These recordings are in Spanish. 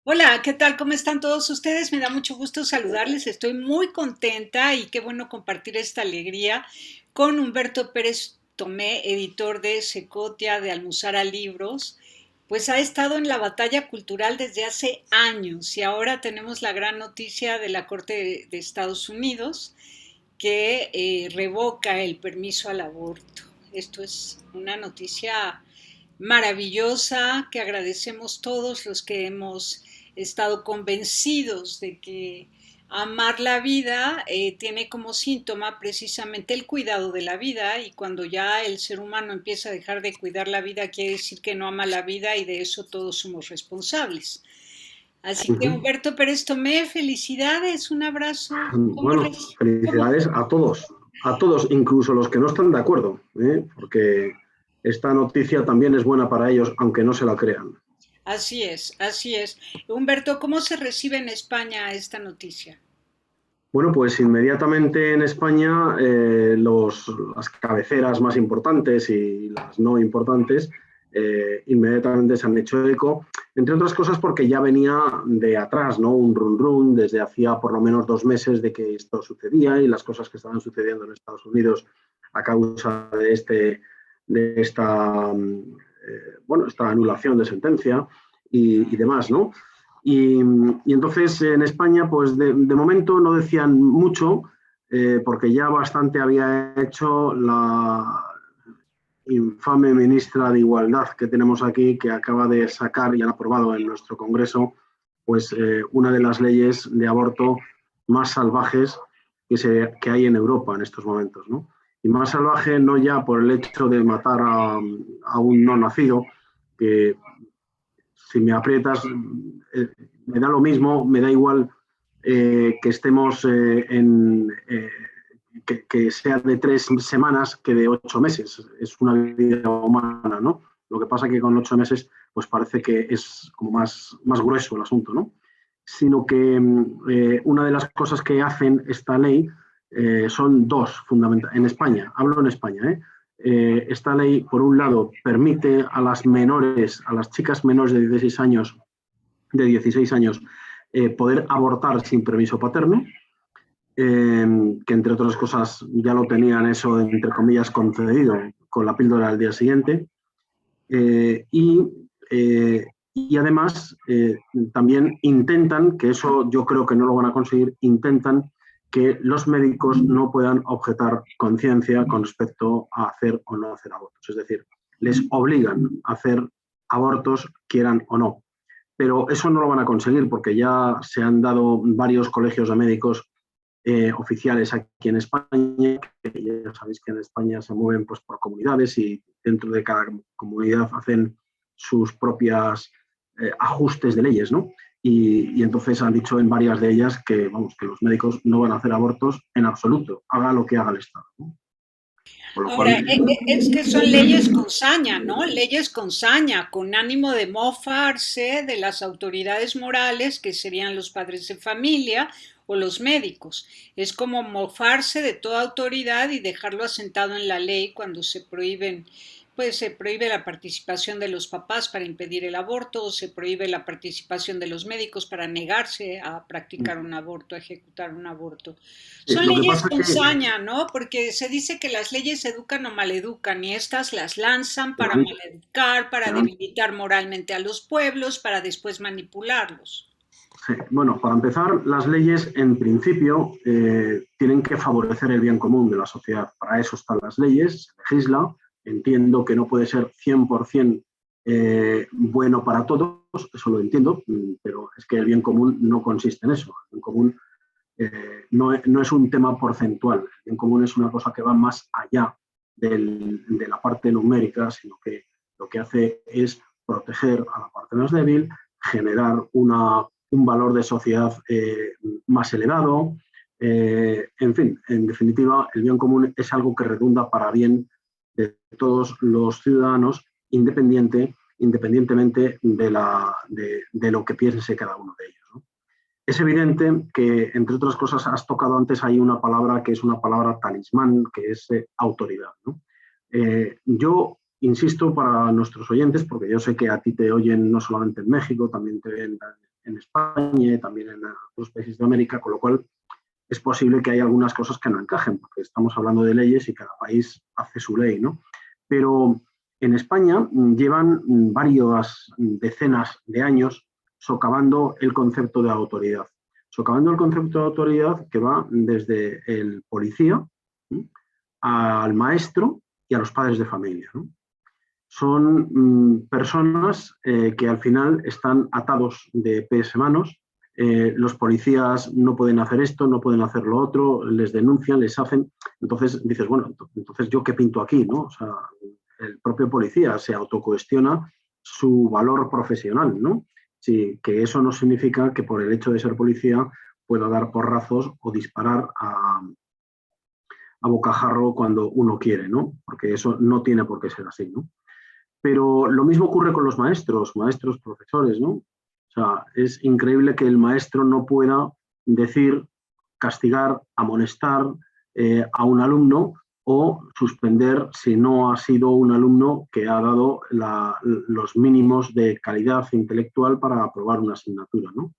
Hola, ¿qué tal? ¿Cómo están todos ustedes? Me da mucho gusto saludarles. Estoy muy contenta y qué bueno compartir esta alegría con Humberto Pérez Tomé, editor de Secotia, de Almuzara Libros. Pues ha estado en la batalla cultural desde hace años y ahora tenemos la gran noticia de la Corte de Estados Unidos que revoca el permiso al aborto. Esto es una noticia maravillosa que agradecemos todos los que hemos estado convencidos de que amar la vida tiene como síntoma precisamente el cuidado de la vida, y cuando ya el ser humano empieza a dejar de cuidar la vida quiere decir que no ama la vida, y de eso todos somos responsables. Así que Ujú. Humberto Pérez Tomé, felicidades, un abrazo. ¿Cómo, Bueno, cómo? felicidades a todos, incluso los que no están de acuerdo, porque esta noticia también es buena para ellos, aunque no se la crean. Así es, así es. Humberto, ¿cómo se recibe en España esta noticia? Bueno, pues inmediatamente en España las cabeceras más importantes y las no importantes inmediatamente se han hecho eco, entre otras cosas porque ya venía de atrás, ¿no? Un run run desde hacía por lo menos 2 meses de que esto sucedía y las cosas que estaban sucediendo en Estados Unidos a causa de esta, bueno, esta anulación de sentencia y demás, ¿no? Y entonces en España, pues de momento no decían mucho, porque ya bastante había hecho la infame ministra de Igualdad que tenemos aquí, que acaba de sacar y han aprobado en nuestro Congreso, pues una de las leyes de aborto más salvajes que hay en Europa en estos momentos, ¿no? Y más salvaje no ya por el hecho de matar a un no nacido, que si me aprietas, me da lo mismo, me da igual que estemos que sea de 3 semanas que de 8 meses. Es una vida humana, ¿no? Lo que pasa es que con 8 meses, pues parece que es como más grueso el asunto, ¿no? Sino que una de las cosas que hacen esta ley son dos fundamentales. En España, hablo en España, esta ley, por un lado, permite a las menores, a las chicas menores de 16 años, poder abortar sin permiso paterno, que entre otras cosas ya lo tenían eso, entre comillas, concedido con la píldora al día siguiente. Eh, y, y además también intentan, que eso yo creo que no lo van a conseguir, intentan que los médicos no puedan objetar conciencia con respecto a hacer o no hacer abortos. Es decir, les obligan a hacer abortos, quieran o no. Pero eso no lo van a conseguir porque ya se han dado varios colegios de médicos oficiales aquí en España, que ya sabéis que en España se mueven pues, por comunidades y dentro de cada comunidad hacen sus propias ajustes de leyes, ¿no? Y entonces han dicho en varias de ellas que, vamos, que los médicos no van a hacer abortos en absoluto, haga lo que haga el Estado, ¿no? Con lo Ahora, cual, es que son leyes con saña, ¿no? Leyes con saña, con ánimo de mofarse de las autoridades morales, que serían los padres de familia o los médicos. Es como mofarse de toda autoridad y dejarlo asentado en la ley cuando se prohíben, pues se prohíbe la participación de los papás para impedir el aborto, o se prohíbe la participación de los médicos para negarse a practicar un aborto, a ejecutar un aborto. sí, Son lo que leyes pasa con es que saña, ¿no? Porque se dice que las leyes educan o maleducan, y estas las lanzan para maleducar, para debilitar moralmente a los pueblos, para después manipularlos. sí, bueno, para empezar, las leyes en principio tienen que favorecer el bien común de la sociedad. Para eso están las leyes, se legisla. Entiendo que no puede ser 100% bueno para todos, eso lo entiendo, pero es que el bien común no consiste en eso. El bien común no es un tema porcentual. El bien común es una cosa que va más allá de la parte numérica, sino que lo que hace es proteger a la parte más débil, generar un valor de sociedad más elevado. En fin, en definitiva, el bien común es algo que redunda para bien de todos los ciudadanos, independientemente de lo que piense cada uno de ellos, ¿no? Es evidente que, entre otras cosas, has tocado antes ahí una palabra que es una palabra talismán, que es autoridad, ¿no? Yo insisto para nuestros oyentes, porque yo sé que a ti te oyen no solamente en México, también te ven en España y también en otros países de América, con lo cual es posible que haya algunas cosas que no encajen, porque estamos hablando de leyes y cada país hace su ley, ¿no? Pero en España llevan varias decenas de años socavando el concepto de autoridad. Socavando el concepto de autoridad que va desde el policía, ¿sí?, al maestro y a los padres de familia, ¿no? Son personas que al final están atados de pies y manos. Los policías no pueden hacer esto, no pueden hacer lo otro, les denuncian, les hacen. Entonces dices, bueno, entonces yo qué pinto aquí, ¿no? O sea, el propio policía se autocuestiona su valor profesional, ¿no? Sí, que eso no significa que por el hecho de ser policía pueda dar porrazos o disparar a bocajarro cuando uno quiere, ¿no? Porque eso no tiene por qué ser así, ¿no? Pero lo mismo ocurre con los maestros, profesores, ¿no? O sea, es increíble que el maestro no pueda decir, castigar, amonestar a un alumno o suspender si no ha sido un alumno que ha dado los mínimos de calidad intelectual para aprobar una asignatura, ¿no?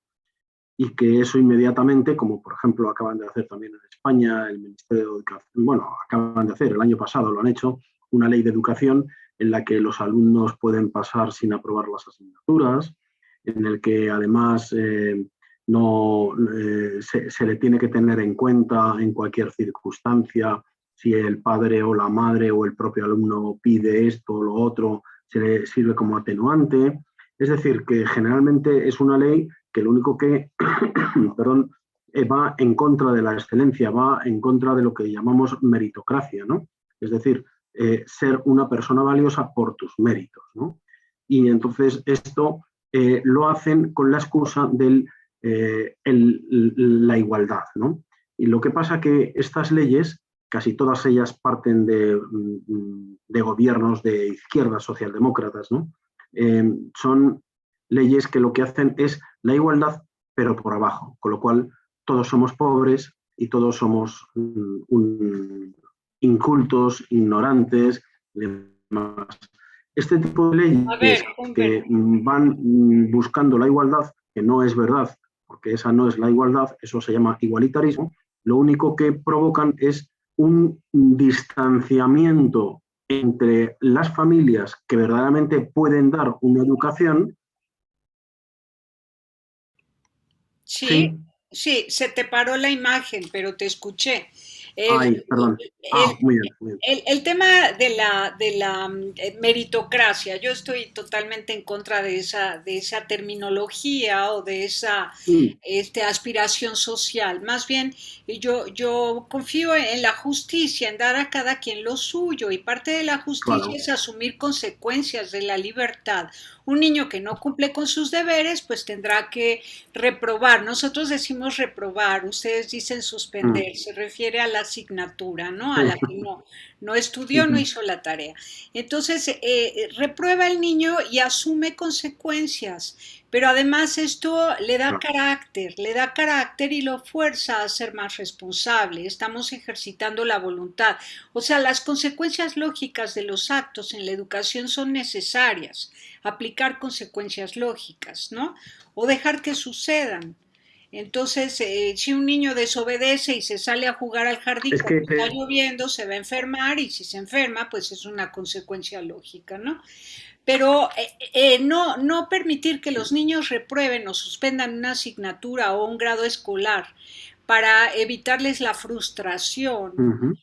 Y que eso inmediatamente, como por ejemplo acaban de hacer también en España, el Ministerio de Educación, bueno, acaban de hacer, el año pasado lo han hecho, una ley de educación en la que los alumnos pueden pasar sin aprobar las asignaturas, en el que además no se le tiene que tener en cuenta en cualquier circunstancia si el padre o la madre o el propio alumno pide esto o lo otro, se le sirve como atenuante. Es decir, que generalmente es una ley que lo único que perdón, va en contra de la excelencia, va en contra de lo que llamamos meritocracia, ¿no? Es decir, ser una persona valiosa por tus méritos, ¿no? Y entonces esto lo hacen con la excusa de la igualdad, ¿no? Y lo que pasa que estas leyes, casi todas ellas parten de gobiernos de izquierdas socialdemócratas, ¿no? Son leyes que lo que hacen es la igualdad, pero por abajo, con lo cual todos somos pobres y todos somos incultos, ignorantes, demás. Este tipo de A ver, leyes que Humberto. van buscando la igualdad, que no es verdad, porque esa no es la igualdad, eso se llama igualitarismo, lo único que provocan es un distanciamiento entre las familias que verdaderamente pueden dar una educación. Sí, Sí, sí, se te paró la imagen, pero te escuché. El, ay, perdón. el- Muy bien, muy bien. el tema de la meritocracia, yo estoy totalmente en contra de esa terminología o de esa Mm, aspiración social. Más bien, yo confío en la justicia, en dar a cada quien lo suyo, y parte de la justicia claro. es asumir consecuencias de la libertad. Un niño que no cumple con sus deberes, pues tendrá que reprobar. Nosotros decimos reprobar, ustedes dicen Mm, suspender, se refiere a la asignatura, ¿no? sí, A la que no estudió, no ujú, hizo la tarea. Entonces, reprueba el niño y asume consecuencias, pero además esto claro. le da carácter y lo fuerza a ser más responsable. Estamos ejercitando la voluntad. O sea, las consecuencias lógicas de los actos en la educación son necesarias. Aplicar consecuencias lógicas, ¿no? O dejar que sucedan. Entonces, si un niño desobedece y se sale a jugar al jardín Es cuando que está lloviendo, se va a enfermar, y si se enferma, pues es una consecuencia lógica, ¿no? Pero no permitir que los niños reprueben o suspendan una asignatura o un grado escolar para evitarles la frustración, ujú.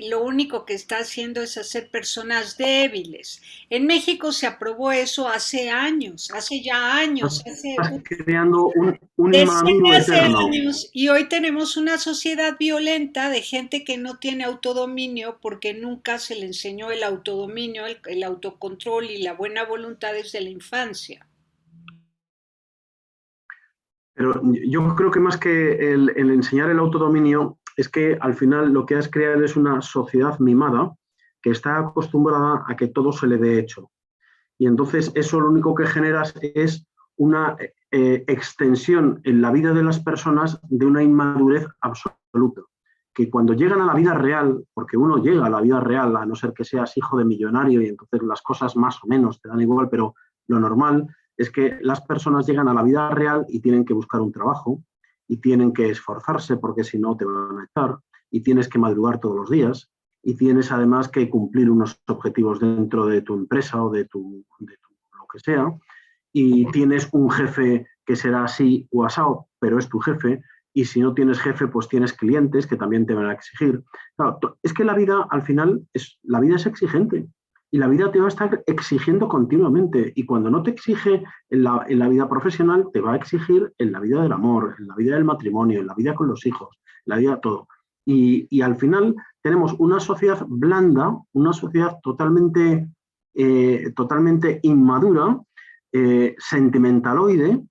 lo único que está haciendo es hacer personas débiles. En México se aprobó eso hace ya años, hace Estás creando un inmaduro decenas de eterno. años, y hoy tenemos una sociedad violenta de gente que no tiene autodominio porque nunca se le enseñó el autodominio, el autocontrol y la buena voluntad desde la infancia. Pero yo creo que más que el enseñar el autodominio, es que al final lo que has creado es una sociedad mimada que está acostumbrada a que todo se le dé hecho. Y entonces eso lo único que generas es una extensión en la vida de las personas de una inmadurez absoluta. Que cuando llegan a la vida real, porque uno llega a la vida real, a no ser que seas hijo de millonario y entonces las cosas más o menos te dan igual, pero lo normal es que las personas llegan a la vida real y tienen que buscar un trabajo y tienen que esforzarse porque si no te van a echar y tienes que madrugar todos los días y tienes además que cumplir unos objetivos dentro de tu empresa o de tu lo que sea, y tienes un jefe que será así o asado, pero es tu jefe, y si no tienes jefe, pues tienes clientes que también te van a exigir. Claro, es que la vida, al final, la vida es exigente, y la vida te va a estar exigiendo continuamente, y cuando no te exige en la vida profesional, te va a exigir en la vida del amor, en la vida del matrimonio, en la vida con los hijos, en la vida de todo. Y al final tenemos una sociedad blanda, una sociedad totalmente inmadura, sentimentaloide,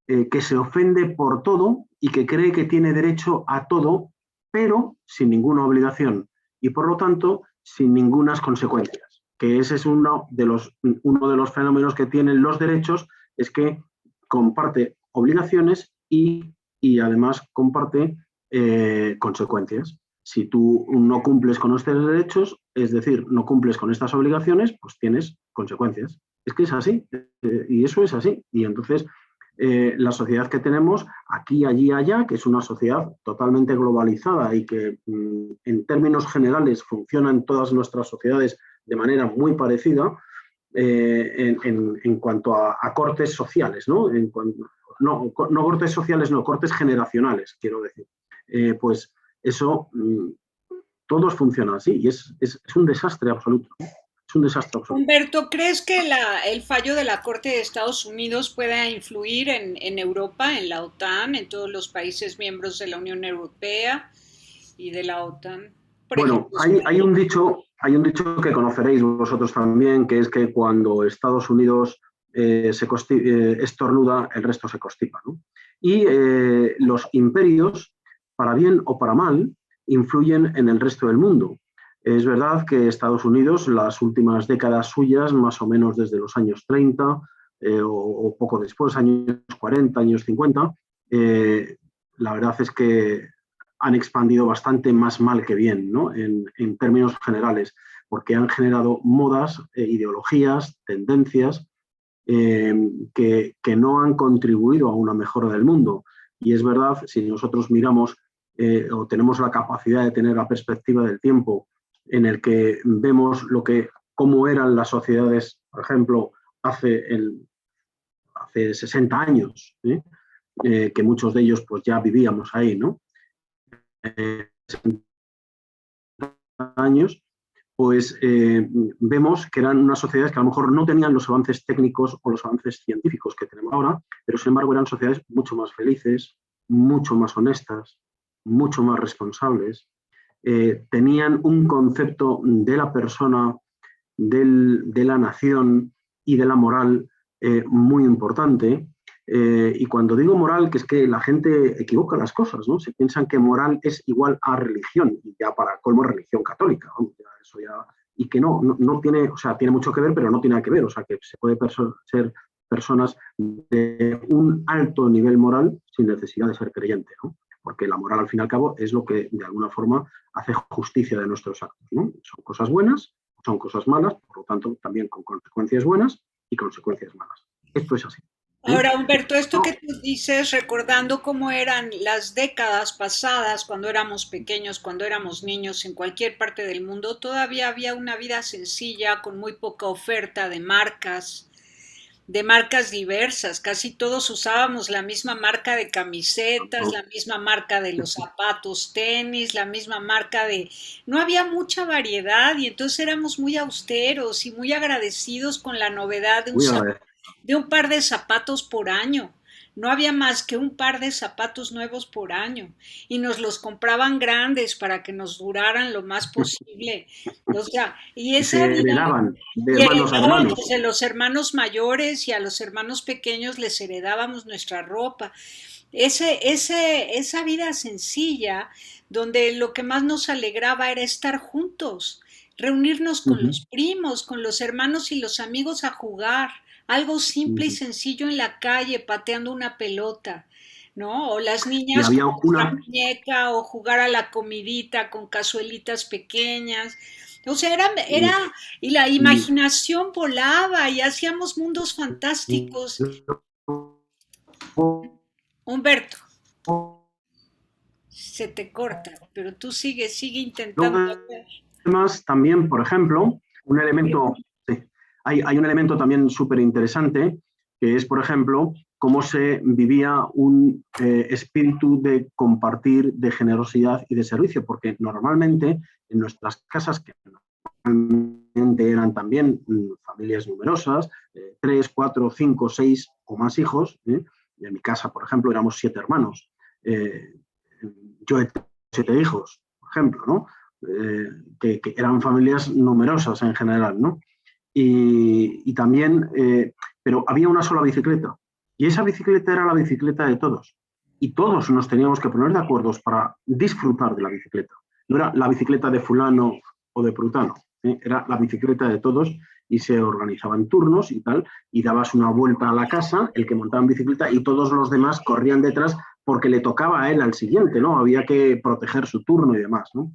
que se ofende por todo y que cree que tiene derecho a todo, pero sin ninguna obligación y por lo tanto sin ninguna consecuencias. Que ese es uno de los fenómenos que tienen los derechos, es que comparte obligaciones y además comparte consecuencias. Si tú no cumples con estos derechos, es decir, no cumples con estas obligaciones, pues tienes consecuencias. Es que es así, y eso es así. Y entonces, la sociedad que tenemos aquí, allí, allá, que es una sociedad totalmente globalizada y que en términos generales funciona en todas nuestras sociedades de manera muy parecida, en cuanto a cortes sociales, ¿no? No cortes sociales, no, cortes generacionales, quiero decir. Pues eso, todos funcionan así y es un desastre absoluto. Es un desastre absoluto. Humberto, ¿crees que el fallo de la Corte de Estados Unidos pueda influir en Europa, en la OTAN, en todos los países miembros de la Unión Europea y de la OTAN? Por Bueno, ejemplo, hay un dicho que conoceréis vosotros también, que es que cuando Estados Unidos estornuda, el resto se constipa, ¿no? Y los imperios, para bien o para mal, influyen en el resto del mundo. Es verdad que Estados Unidos, las últimas décadas suyas, más o menos desde los años 30 o poco después, años 40, años 50, la verdad es que han expandido bastante más mal que bien, ¿no? En términos generales, porque han generado modas, ideologías, tendencias que no han contribuido a una mejora del mundo. Y es verdad, si nosotros miramos o tenemos la capacidad de tener la perspectiva del tiempo en el que vemos cómo eran las sociedades, por ejemplo, hace 60 años, que muchos de ellos pues ya vivíamos ahí, ¿no? 60 años, pues vemos que eran unas sociedades que a lo mejor no tenían los avances técnicos o los avances científicos que tenemos ahora, pero sin embargo eran sociedades mucho más felices, mucho más honestas, mucho más responsables, tenían un concepto de la persona, de la nación y de la moral muy importante. Y cuando digo moral, que es que la gente equivoca las cosas, ¿no? Se piensan que moral es igual a religión, y ya para colmo religión católica, ¿no? Eso ya, y que no tiene, o sea, tiene mucho que ver, pero no tiene nada que ver, o sea, que se puede ser personas de un alto nivel moral sin necesidad de ser creyente, ¿no? Porque la moral, al fin y al cabo, es lo que de alguna forma hace justicia de nuestros actos, ¿no? Son cosas buenas, son cosas malas, por lo tanto, también con consecuencias buenas y consecuencias malas. Esto es así. ahora, Humberto, esto No, que tú dices, recordando cómo eran las décadas pasadas, cuando éramos pequeños, cuando éramos niños en cualquier parte del mundo, todavía había una vida sencilla, con muy poca oferta de marcas diversas. Casi todos usábamos la misma marca de camisetas, no, la misma marca de los zapatos, tenis, la misma marca de... No había mucha variedad y entonces éramos muy austeros y muy agradecidos con la novedad muy agradecido. de un par de zapatos por año. No había más que un par de zapatos nuevos por año y nos los compraban grandes para que nos duraran lo más posible. O sea, y Y se esa vida, heredaban de y hermanos a heredábamos hermanos. de los hermanos mayores y a los hermanos pequeños les heredábamos nuestra ropa. Esa vida sencilla, donde lo que más nos alegraba era estar juntos, reunirnos Uh con -huh, los primos, con los hermanos y los amigos a jugar, algo uh simple y -huh. sencillo en la calle, pateando una pelota, ¿no? O las Y niñas con había nuestra una, muñeca, o jugar a la comidita con cazuelitas pequeñas. O sea, y la Y, imaginación volaba y hacíamos mundos fantásticos. Humberto, se te corta, pero tú sigue intentando luego, hacer. además, también, por ejemplo, un elemento, sí, hay un elemento también súper interesante, que es, por ejemplo, cómo se vivía un espíritu de compartir, de generosidad y de servicio, porque normalmente en nuestras casas, que normalmente eran también familias numerosas, 3, 4, 5, 6 o más hijos, en mi casa, por ejemplo, éramos 7 hermanos. Eh, yo he tenido 7 hijos, por ejemplo, ¿no? Que eran familias numerosas en general, ¿no? Y también, pero había una sola bicicleta. Y esa bicicleta era la bicicleta de todos. Y todos nos teníamos que poner de acuerdo para disfrutar de la bicicleta. No era la bicicleta de fulano o de prutano, ¿eh? Era la bicicleta de todos y se organizaban turnos y tal, y dabas una vuelta a la casa, el que montaba en bicicleta, y todos los demás corrían detrás porque le tocaba a él al siguiente, ¿no? Había que proteger su turno y demás, ¿no?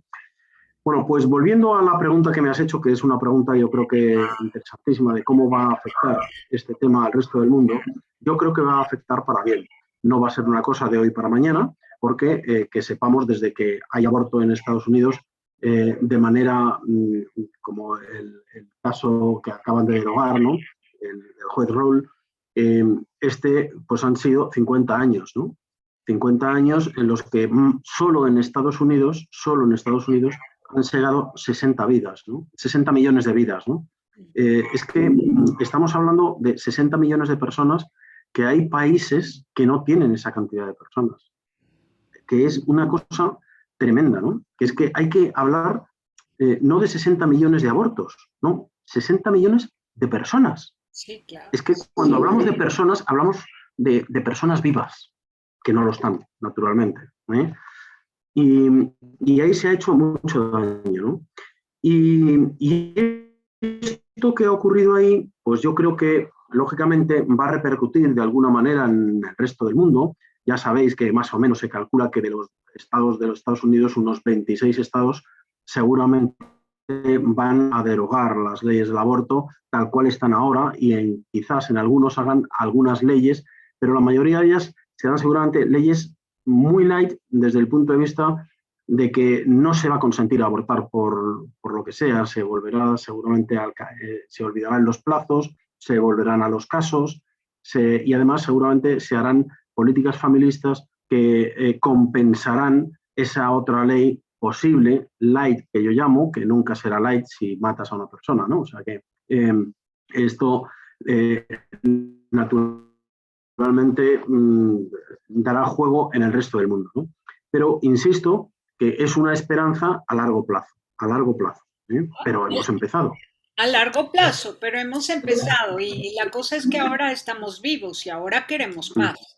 Bueno, pues volviendo a la pregunta que me has hecho, que es una pregunta yo creo que interesantísima de cómo va a afectar este tema al resto del mundo, yo creo que va a afectar para bien. No va a ser una cosa de hoy para mañana, porque que sepamos desde que hay aborto en Estados Unidos de manera como el caso que acaban de derogar, ¿no? El juez Roll, pues han sido 50 años, ¿no? 50 años en los que solo en Estados Unidos han llegado 60 vidas, ¿no? 60 millones de vidas, ¿no? Es que estamos hablando de 60 millones de personas, que hay países que no tienen esa cantidad de personas, que es una cosa tremenda, ¿no? Que es que hay que hablar no de 60 millones de abortos, no, 60 millones de personas. Sí, claro. Es que cuando hablamos de personas, hablamos de personas vivas, que no lo están, naturalmente. ¿Eh? Y ahí se ha hecho mucho daño, ¿no? Y esto que ha ocurrido ahí, pues yo creo que lógicamente va a repercutir de alguna manera en el resto del mundo. Ya sabéis que más o menos se calcula que de los Estados Unidos, unos 26 estados seguramente van a derogar las leyes del aborto tal cual están ahora y quizás en algunos hagan algunas leyes, pero la mayoría de ellas serán seguramente leyes muy light desde el punto de vista de que no se va a consentir abortar por lo que sea, se volverá seguramente, se olvidarán los plazos, se volverán a los casos y además seguramente se harán políticas familistas que compensarán esa otra ley posible, light, que yo llamo, que nunca será light si matas a una persona, ¿no? O sea que esto eh, naturalmente dará juego en el resto del mundo, ¿no? Pero insisto que es una esperanza a largo plazo, ¿eh? Pero hemos empezado. A largo plazo, pero hemos empezado y la cosa es que ahora estamos vivos y ahora queremos paz.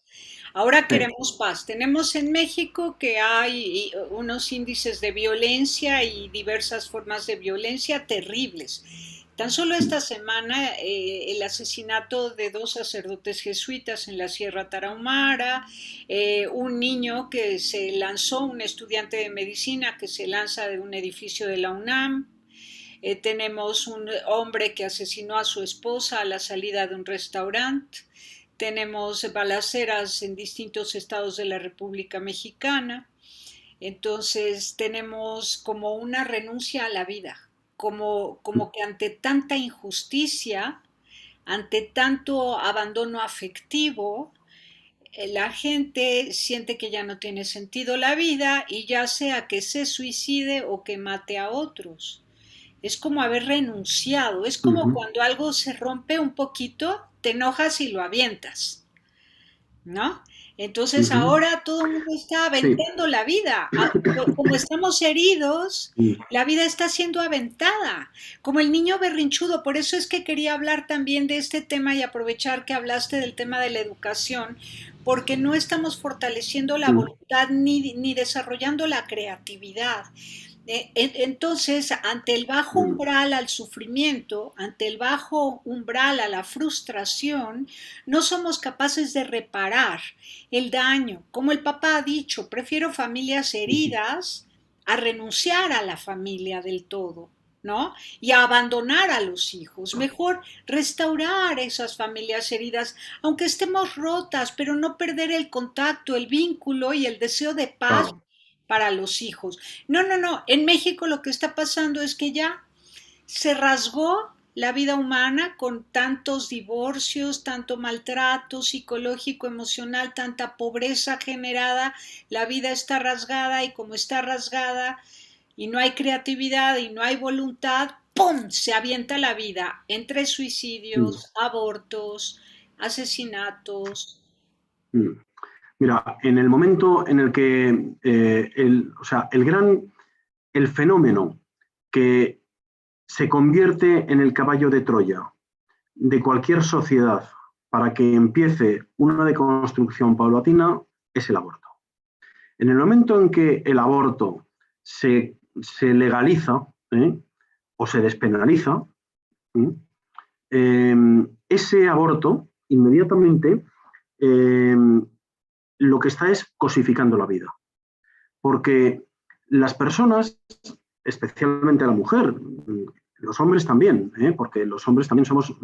Ahora Sí. queremos paz. Tenemos en México que hay unos índices de violencia y diversas formas de violencia terribles. Tan solo esta semana el asesinato de 2 sacerdotes jesuitas en la Sierra Tarahumara, un niño que se lanzó, un estudiante de medicina que se lanza de un edificio de la UNAM, tenemos un hombre que asesinó a su esposa a la salida de un restaurante, tenemos balaceras en distintos estados de la República Mexicana, entonces tenemos como una renuncia a la vida, como que ante tanta injusticia, ante tanto abandono afectivo, la gente siente que ya no tiene sentido la vida y ya sea que se suicide o que mate a otros. Es como haber renunciado, es Uh como -huh. cuando algo se rompe un poquito, te enojas y lo avientas, ¿no? Uh Entonces -huh. ahora todo el mundo está Sí. aventando la vida. Como estamos heridos, la vida está siendo aventada, como el niño berrinchudo. Por eso es que quería hablar también de este tema y aprovechar que hablaste del tema de la educación, porque no estamos fortaleciendo la voluntad ni desarrollando la creatividad. Entonces, ante el bajo umbral al sufrimiento, ante el bajo umbral a la frustración, no somos capaces de reparar el daño. Como el papá ha dicho, prefiero familias heridas a renunciar a la familia del todo. ¿no? Y a abandonar a los hijos. Mejor restaurar esas familias heridas, aunque estemos rotas, pero no perder el contacto, el vínculo y el deseo de paz Claro, para los hijos. No, no, no. En México lo que está pasando es que ya se rasgó la vida humana con tantos divorcios, tanto maltrato psicológico, emocional, tanta pobreza generada, la vida está rasgada y como está rasgada y no hay creatividad y no hay voluntad, ¡pum! Se avienta la vida entre mm, suicidios, abortos, asesinatos. mm. Mira, en el momento en el que o sea, el fenómeno que se convierte en el caballo de Troya de cualquier sociedad para que empiece una deconstrucción paulatina es el aborto. En el momento en que el aborto se legaliza, o se despenaliza, ¿eh? Ese aborto inmediatamente eh, lo que está es cosificando la vida. Porque las personas, especialmente la mujer, los hombres también, porque los hombres también somos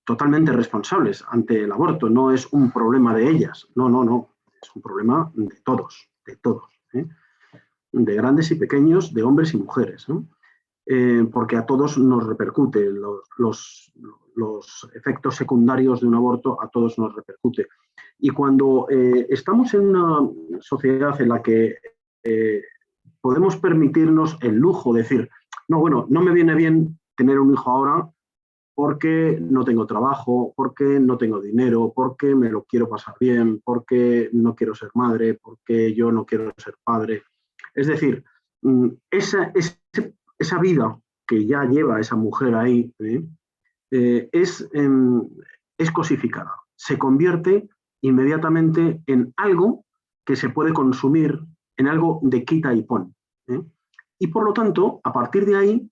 totalmente responsables ante el aborto, no es un problema de ellas, no, no, no, es un problema de todos, de grandes y pequeños, de hombres y mujeres, ¿no? Porque a todos nos repercute, los efectos secundarios de un aborto a todos nos repercute. Y cuando estamos en una sociedad en la que eh, podemos permitirnos el lujo de decir, no, bueno, no me viene bien tener un hijo ahora porque no tengo trabajo, porque no tengo dinero, porque me lo quiero pasar bien, porque no quiero ser madre, porque yo no quiero ser padre. Es decir, esa vida que ya lleva esa mujer ahí eh, es, eh, es cosificada. Se convierte inmediatamente en algo que se puede consumir, en algo de quita y pon. ¿eh? Y por lo tanto, a partir de ahí,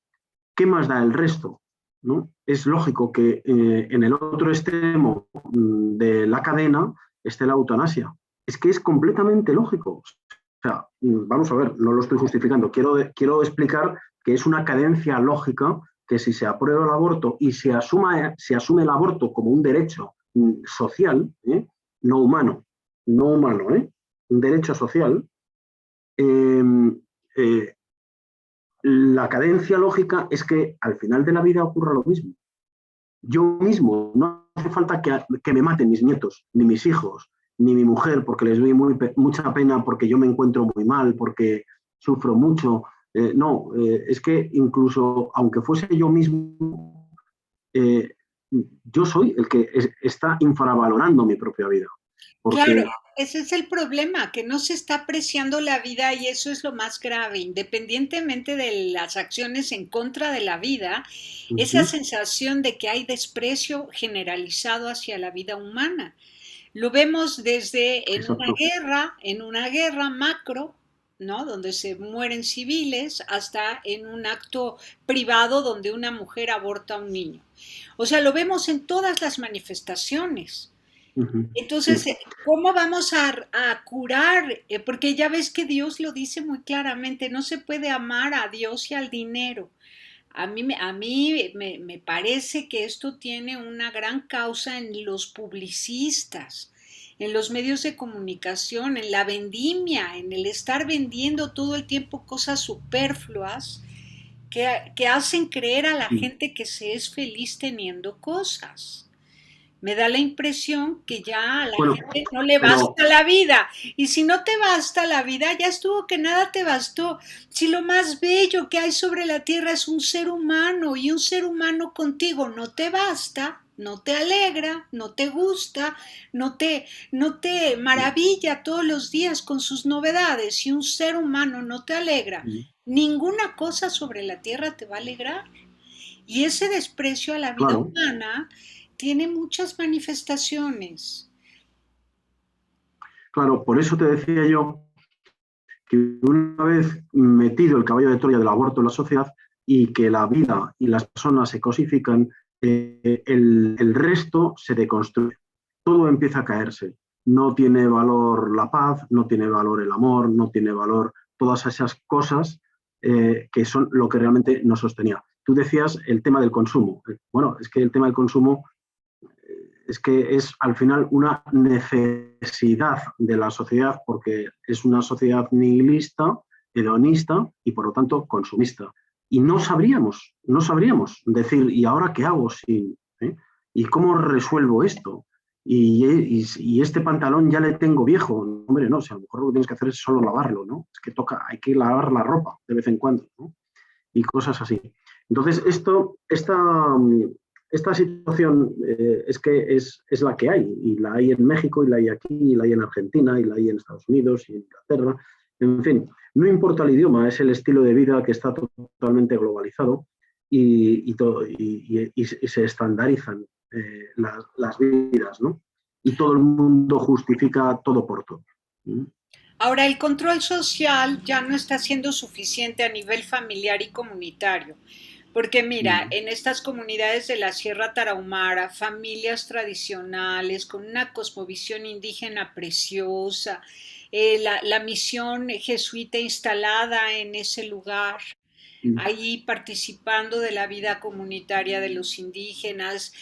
¿qué más da el resto? ¿No? Es lógico que en el otro extremo de la cadena esté la eutanasia. Es que es completamente lógico. O sea, vamos a ver, no lo estoy justificando. Quiero explicar que es una cadencia lógica que si se aprueba el aborto y se asume el aborto como un derecho social, no humano, no humano, un derecho social, eh, eh, la cadencia lógica es que al final de la vida ocurra lo mismo. Yo mismo, no hace falta que me maten mis nietos, ni mis hijos, ni mi mujer, porque les doy mucha pena, porque yo me encuentro muy mal, porque sufro mucho. No, es que incluso aunque fuese yo mismo, eh, yo soy el que está infravalorando mi propia vida. Claro, Porque, ese es el problema, que no se está apreciando la vida y eso es lo más grave. Independientemente de las acciones en contra de la vida, uh esa -huh, sensación de que hay desprecio generalizado hacia la vida humana. Lo vemos desde exacto. en una guerra macro, ¿no? Donde se mueren civiles, hasta en un acto privado donde una mujer aborta a un niño. O sea, lo vemos en todas las manifestaciones. Uh -huh, Entonces, sí, ¿cómo vamos a curar? Porque ya ves que Dios lo dice muy claramente, no se puede amar a Dios y al dinero. A mí me parece que esto tiene una gran causa en los publicistas, en los medios de comunicación, en la vendimia, en el estar vendiendo todo el tiempo cosas superfluas que hacen creer a la uh gente que se es feliz teniendo cosas. Me da la impresión que ya a la Bueno, gente no le pero basta la vida. Y si no te basta la vida, ya estuvo que nada te bastó. Si lo más bello que hay sobre la tierra es un ser humano y un ser humano contigo no te basta, no te alegra, no te gusta, no te maravilla todos los días con sus novedades, si un ser humano no te alegra, ninguna cosa sobre la tierra te va a alegrar. Y ese desprecio a la vida claro, humana tiene muchas manifestaciones. claro, por eso te decía yo que una vez metido el caballo de Troya del aborto en la sociedad y que la vida y las personas se cosifican, el resto se deconstruye. Todo empieza a caerse. No tiene valor la paz, no tiene valor el amor, no tiene valor todas esas cosas que son lo que realmente nos sostenía. Tú decías el tema del consumo. Bueno, es que el tema del consumo es que es al final una necesidad de la sociedad, porque es una sociedad nihilista, hedonista y por lo tanto consumista. Y no sabríamos decir, ¿y ahora qué hago? ¿Y cómo resuelvo esto? Y este pantalón ya le tengo viejo. Hombre, no, si a lo mejor lo que tienes que hacer es solo lavarlo, ¿no? Es que hay que lavar la ropa de vez en cuando, ¿no? Y cosas así. Entonces, esta situación es la que hay, y la hay en México, y la hay aquí, y la hay en Argentina, y la hay en Estados Unidos, y en Inglaterra. En fin, no importa el idioma, es el estilo de vida que está totalmente globalizado y se estandarizan las vidas, ¿no? Y todo el mundo justifica todo por todo. ¿Mm? Ahora, el control social ya no está siendo suficiente a nivel familiar y comunitario, porque mira, Mm. en estas comunidades de la Sierra Tarahumara, familias tradicionales con una cosmovisión indígena preciosa, la misión jesuita instalada en ese lugar, Mm. ahí participando de la vida comunitaria de los indígenas,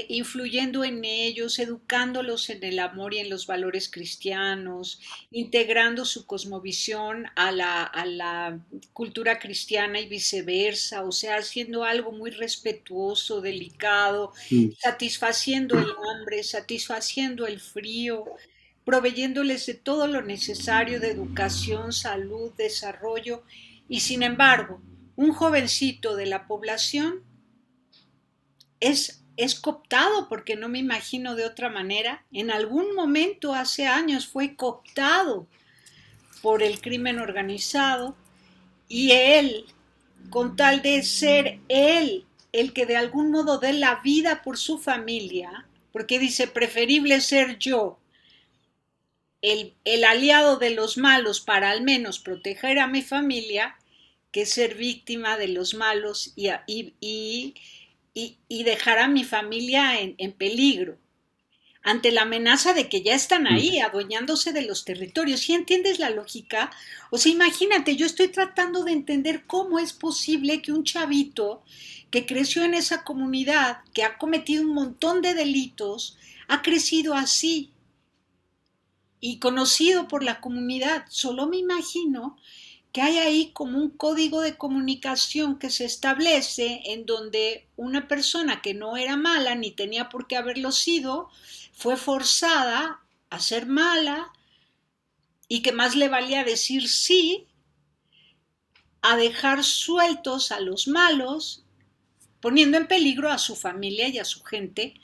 influyendo en ellos, educándolos en el amor y en los valores cristianos, integrando su cosmovisión a la cultura cristiana y viceversa, o sea, haciendo algo muy respetuoso, delicado, Mm. satisfaciendo el hambre, satisfaciendo el frío, proveyéndoles de todo lo necesario de educación, salud, desarrollo, y sin embargo, un jovencito de la población es cooptado, porque no me imagino de otra manera, en algún momento hace años fue cooptado por el crimen organizado, y él, con tal de ser él el que de algún modo dé la vida por su familia, porque dice, preferible ser yo el aliado de los malos para al menos proteger a mi familia, que ser víctima de los malos y dejar a mi familia en peligro, ante la amenaza de que ya están Mm. ahí, adueñándose de los territorios. ¿Sí entiendes la lógica? O sea, imagínate, yo estoy tratando de entender cómo es posible que un chavito que creció en esa comunidad, que ha cometido un montón de delitos, ha crecido así y conocido por la comunidad. Solo me imagino que hay ahí como un código de comunicación que se establece en donde una persona que no era mala ni tenía por qué haberlo sido, fue forzada a ser mala, y que más le valía decir sí a dejar sueltos a los malos, poniendo en peligro a su familia y a su gente,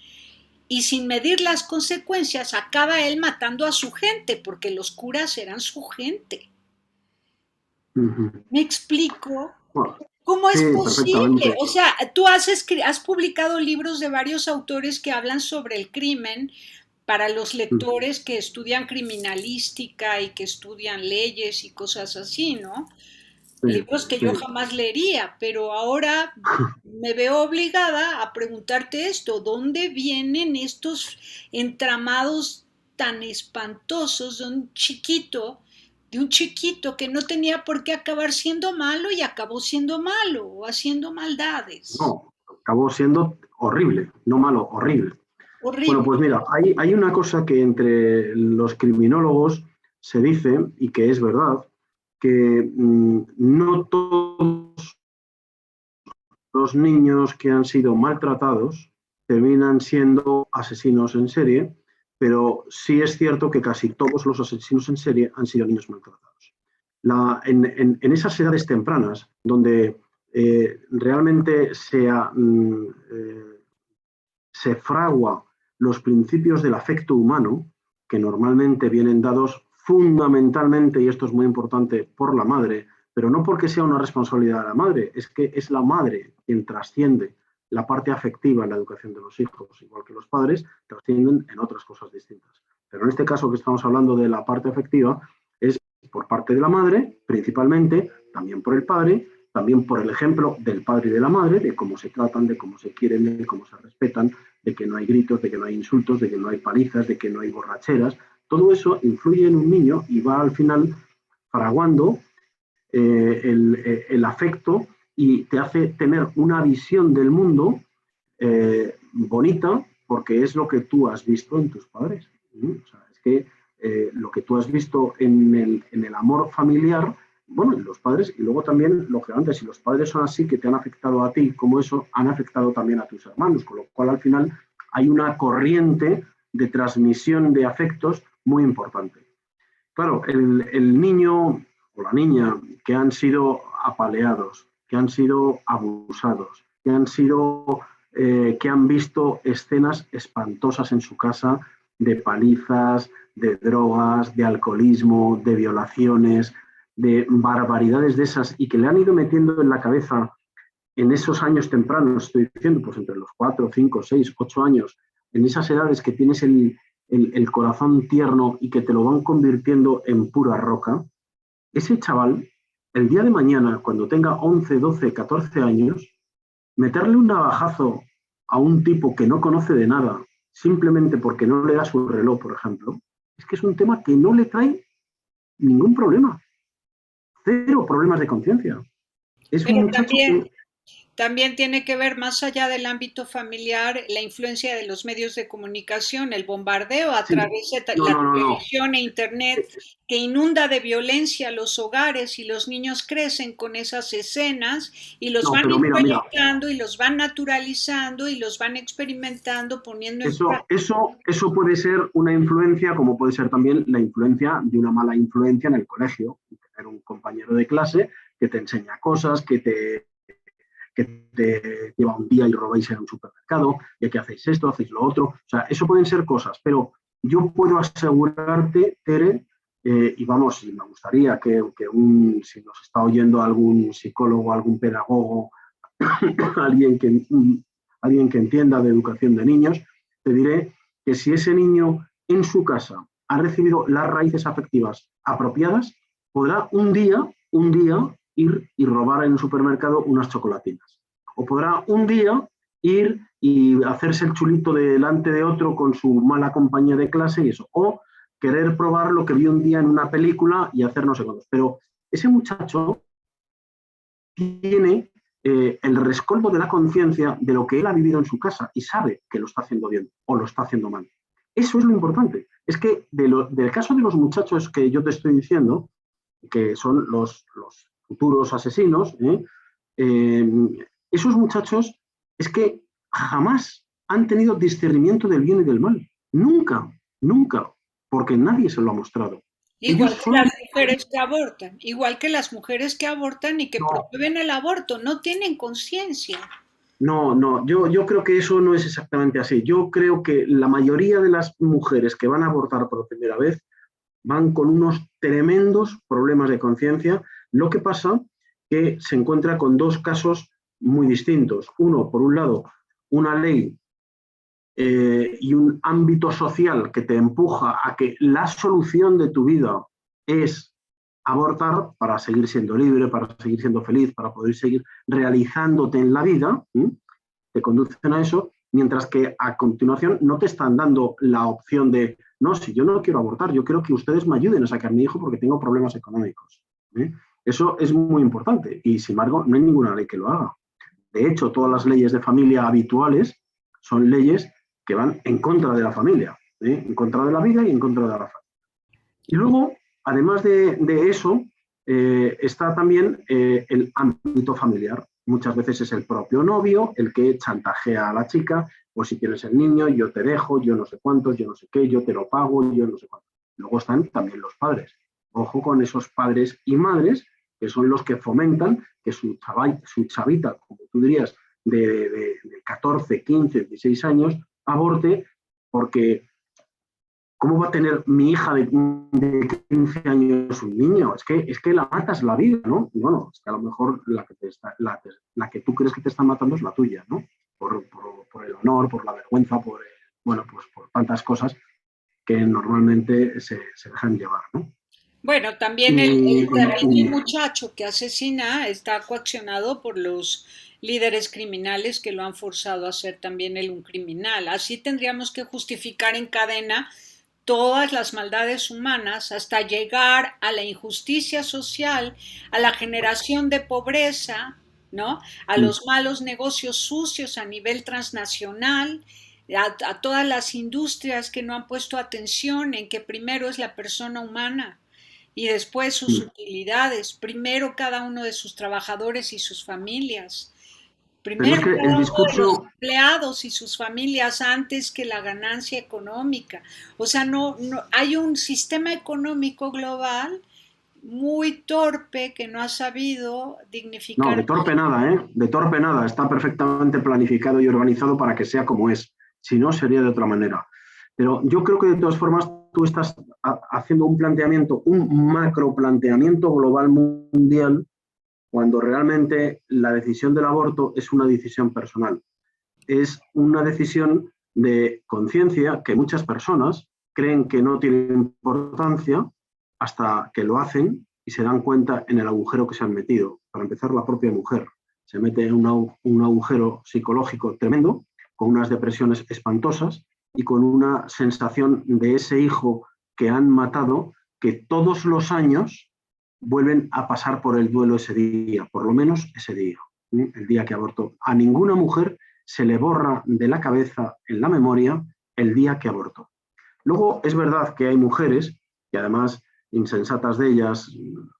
y sin medir las consecuencias acaba él matando a su gente, porque los curas eran su gente. Ujú. ¿Me explico? Bueno, ¿Cómo es sí, posible? perfectamente. O sea, tú has publicado libros de varios autores que hablan sobre el crimen para los Ujú. lectores que estudian criminalística y que estudian leyes y cosas así, ¿no? Sí, Libros que yo sí. jamás leería, pero ahora me veo obligada a preguntarte esto: ¿dónde vienen estos entramados tan espantosos de un chiquito que no tenía por qué acabar siendo malo y acabó siendo malo o haciendo maldades? No, acabó siendo horrible, no malo, horrible. Bueno, Horrible. pues mira, hay una cosa que entre los criminólogos se dice, y que es verdad, que no todos los niños que han sido maltratados terminan siendo asesinos en serie, pero sí es cierto que casi todos los asesinos en serie han sido niños maltratados. En esas edades tempranas, donde realmente se fragua los principios del afecto humano, que normalmente vienen dados fundamentalmente, y esto es muy importante, por la madre, pero no porque sea una responsabilidad de la madre, es que es la madre quien trasciende la parte afectiva en la educación de los hijos, igual que los padres trascienden en otras cosas distintas. Pero en este caso que estamos hablando de la parte afectiva, es por parte de la madre, principalmente, también por el padre, también por el ejemplo del padre y de la madre, de cómo se tratan, de cómo se quieren, de cómo se respetan, de que no hay gritos, de que no hay insultos, de que no hay palizas, de que no hay borracheras. Todo eso influye en un niño y va al final fraguando el afecto y te hace tener una visión del mundo bonita porque es lo que tú has visto en tus padres. O sea, es que lo que tú has visto en el amor familiar, bueno, en los padres, y luego también, lógicamente, si los padres son así, que te han afectado a ti, como eso, han afectado también a tus hermanos, con lo cual al final hay una corriente de transmisión de afectos muy importante. Claro, el niño o la niña que han sido apaleados, que han sido abusados, que han visto escenas espantosas en su casa de palizas, de drogas, de alcoholismo, de violaciones, de barbaridades de esas y que le han ido metiendo en la cabeza en esos años tempranos, estoy diciendo, pues entre los 4, 5, 6, 8 años, en esas edades que tienes el corazón tierno y que te lo van convirtiendo en pura roca, ese chaval, el día de mañana, cuando tenga 11, 12, 14 años, meterle un navajazo a un tipo que no conoce de nada, simplemente porque no le da su reloj, por ejemplo, es que es un tema que no le trae ningún problema. Cero problemas de conciencia. Es un Pero muchacho que... también tiene que ver, más allá del ámbito familiar, la influencia de los medios de comunicación, el bombardeo a Sí, través de no, la no, no, no. televisión e internet que inunda de violencia los hogares y los niños crecen con esas escenas y los No, van pero mira, introyectando y los van naturalizando y los van experimentando, poniendo en práctica. eso puede ser una influencia, como puede ser también la influencia de una mala influencia en el colegio. Tener un compañero de clase que te enseña cosas, que te lleva un día y robáis en un supermercado, y que hacéis esto, hacéis lo otro. O sea, eso pueden ser cosas, pero yo puedo asegurarte, Tere, y vamos, y me gustaría si nos está oyendo algún psicólogo, algún pedagogo, alguien que, alguien que entienda de educación de niños, te diré que si ese niño en su casa ha recibido las raíces afectivas apropiadas, podrá un día ir y robar en un supermercado unas chocolatinas. O podrá un día ir y hacerse el chulito delante de otro con su mala compañía de clase y eso. O querer probar lo que vio un día en una película y hacer no sé cuántos. Pero ese muchacho tiene el rescoldo de la conciencia de lo que él ha vivido en su casa y sabe que lo está haciendo bien o lo está haciendo mal. Eso es lo importante. Es que del caso de los muchachos que yo te estoy diciendo, que son los futuros asesinos, esos muchachos es que jamás han tenido discernimiento del bien y del mal. Nunca, nunca, porque nadie se lo ha mostrado. Ellos Igual que solo... las mujeres que abortan, igual que las mujeres que abortan y que No, promueven el aborto, no tienen conciencia. no, no, yo creo que eso no es exactamente así. Yo creo que la mayoría de las mujeres que van a abortar por primera vez van con unos tremendos problemas de conciencia. Lo que pasa que se encuentra con dos casos muy distintos. Uno, por un lado, una ley y un ámbito social que te empuja a que la solución de tu vida es abortar para seguir siendo libre, para seguir siendo feliz, para poder seguir realizándote en la vida, te conducen a eso, mientras que a continuación no te están dando la opción de, no, si yo no quiero abortar, yo quiero que ustedes me ayuden a sacar a mi hijo porque tengo problemas económicos. ¿Eh? Eso es muy importante y, sin embargo, no hay ninguna ley que lo haga. De hecho, todas las leyes de familia habituales son leyes que van en contra de la familia, en contra de la vida y en contra de la familia. Y luego, además de eso, está también el ámbito familiar. Muchas veces es el propio novio el que chantajea a la chica, pues si quieres el niño, yo te dejo, yo no sé cuántos, yo no sé qué, yo te lo pago, yo no sé cuántos. Luego están también los padres. Ojo con esos padres y madres que son los que fomentan que su chavita, como tú dirías, de 14, 15, 16 años, aborte porque ¿cómo va a tener mi hija de 15 años un niño? Es que la matas la vida, ¿no? Y bueno, es que a lo mejor la que tú crees que te está matando es la tuya, ¿no? Por el honor, por la vergüenza, bueno, pues por tantas cosas que normalmente se dejan llevar, ¿no? Bueno, también Y, también el muchacho que asesina está coaccionado por los líderes criminales que lo han forzado a ser también él un criminal. Así tendríamos que justificar en cadena todas las maldades humanas hasta llegar a la injusticia social, a la generación de pobreza, ¿no? A mm, los malos negocios sucios a nivel transnacional, a todas las industrias que no han puesto atención en que primero es la persona humana y después sus mm. utilidades, primero cada uno de sus trabajadores y sus familias, Pero es primero que el cada uno de los discurso, empleados y sus familias antes que la ganancia económica. O sea, no hay un sistema económico global muy torpe que no ha sabido no, dignificar. de torpe nada, ¿eh? De torpe nada, está perfectamente planificado y organizado para que sea como es, si no sería de otra manera. Pero yo creo que de todas formas tú estás haciendo un planteamiento, un macro planteamiento global mundial, cuando realmente la decisión del aborto es una decisión personal. Es una decisión de conciencia que muchas personas creen que no tiene importancia hasta que lo hacen y se dan cuenta en el agujero que se han metido. Para empezar, la propia mujer se mete en un agujero psicológico tremendo, con unas depresiones espantosas y con una sensación de ese hijo que han matado, que todos los años vuelven a pasar por el duelo ese día, por lo menos ese día, el día que abortó. A ninguna mujer se le borra de la cabeza, en la memoria, el día que abortó. Luego, es verdad que hay mujeres, y además insensatas de ellas,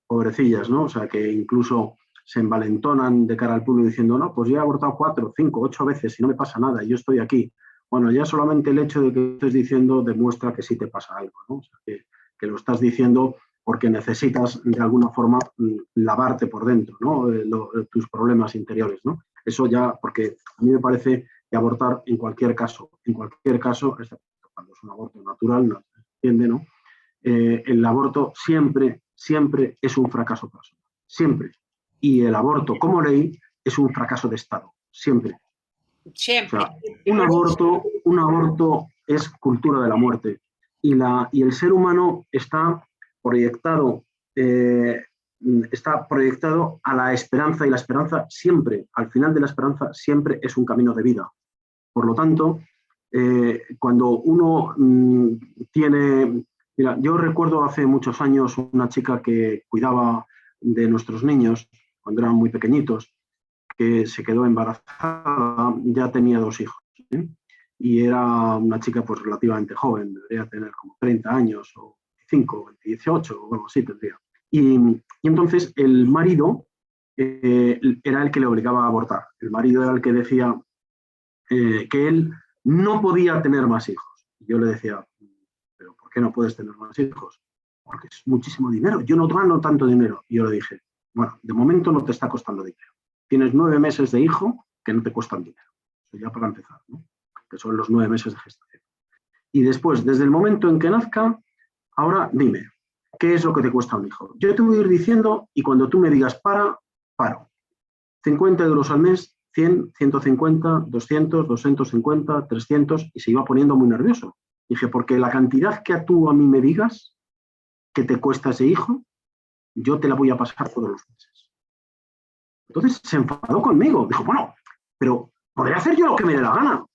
pobrecillas, ¿no? O sea, que incluso se envalentonan de cara al público diciendo, no, pues ya he abortado 4, 5, 8 veces y no me pasa nada, y yo estoy aquí. Bueno, ya solamente el hecho de que lo estés diciendo demuestra que sí te pasa algo, ¿no? O sea, que lo estás diciendo porque necesitas de alguna forma lavarte por dentro, ¿no? Tus problemas interiores, ¿no? Eso ya, porque a mí me parece que abortar en cualquier caso, cuando es un aborto natural, no se entiende, ¿no? El aborto siempre, siempre es un fracaso personal, siempre. Y el aborto como ley es un fracaso de Estado, siempre. O Siempre. sea, un aborto es cultura de la muerte y el ser humano proyectado, eh, está proyectado a la esperanza y la esperanza siempre, al final de la esperanza, siempre es un camino de vida. Por lo tanto, cuando uno tiene... Mira, yo recuerdo hace muchos años una chica que cuidaba de nuestros niños cuando eran muy pequeñitos, que se quedó embarazada, ya tenía 2 hijos. ¿Sí? Y era una chica pues relativamente joven, debería tener como 30 años o 5, 18 o algo así tendría. Y entonces el marido era el que le obligaba a abortar. El marido era el que decía que él no podía tener más hijos. Yo le decía, ¿pero por qué no puedes tener más hijos? Porque es muchísimo dinero. Yo no gano tanto dinero. Y yo le dije, bueno, de momento no te está costando dinero. Tienes 9 meses de hijo que no te cuestan dinero. Eso ya para empezar, ¿no? Que son los 9 meses de gestación. Y después, desde el momento en que nazca, ahora dime, ¿qué es lo que te cuesta un hijo? Yo te voy a ir diciendo y cuando tú me digas paro. 50 euros al mes, 100, 150, 200, 250, 300 y se iba poniendo muy nervioso. Dije, porque la cantidad que tú a mí me digas que te cuesta ese hijo, yo te la voy a pasar todos los meses. Entonces se enfadó conmigo. Dijo, bueno, pero podré hacer yo lo que me dé la gana.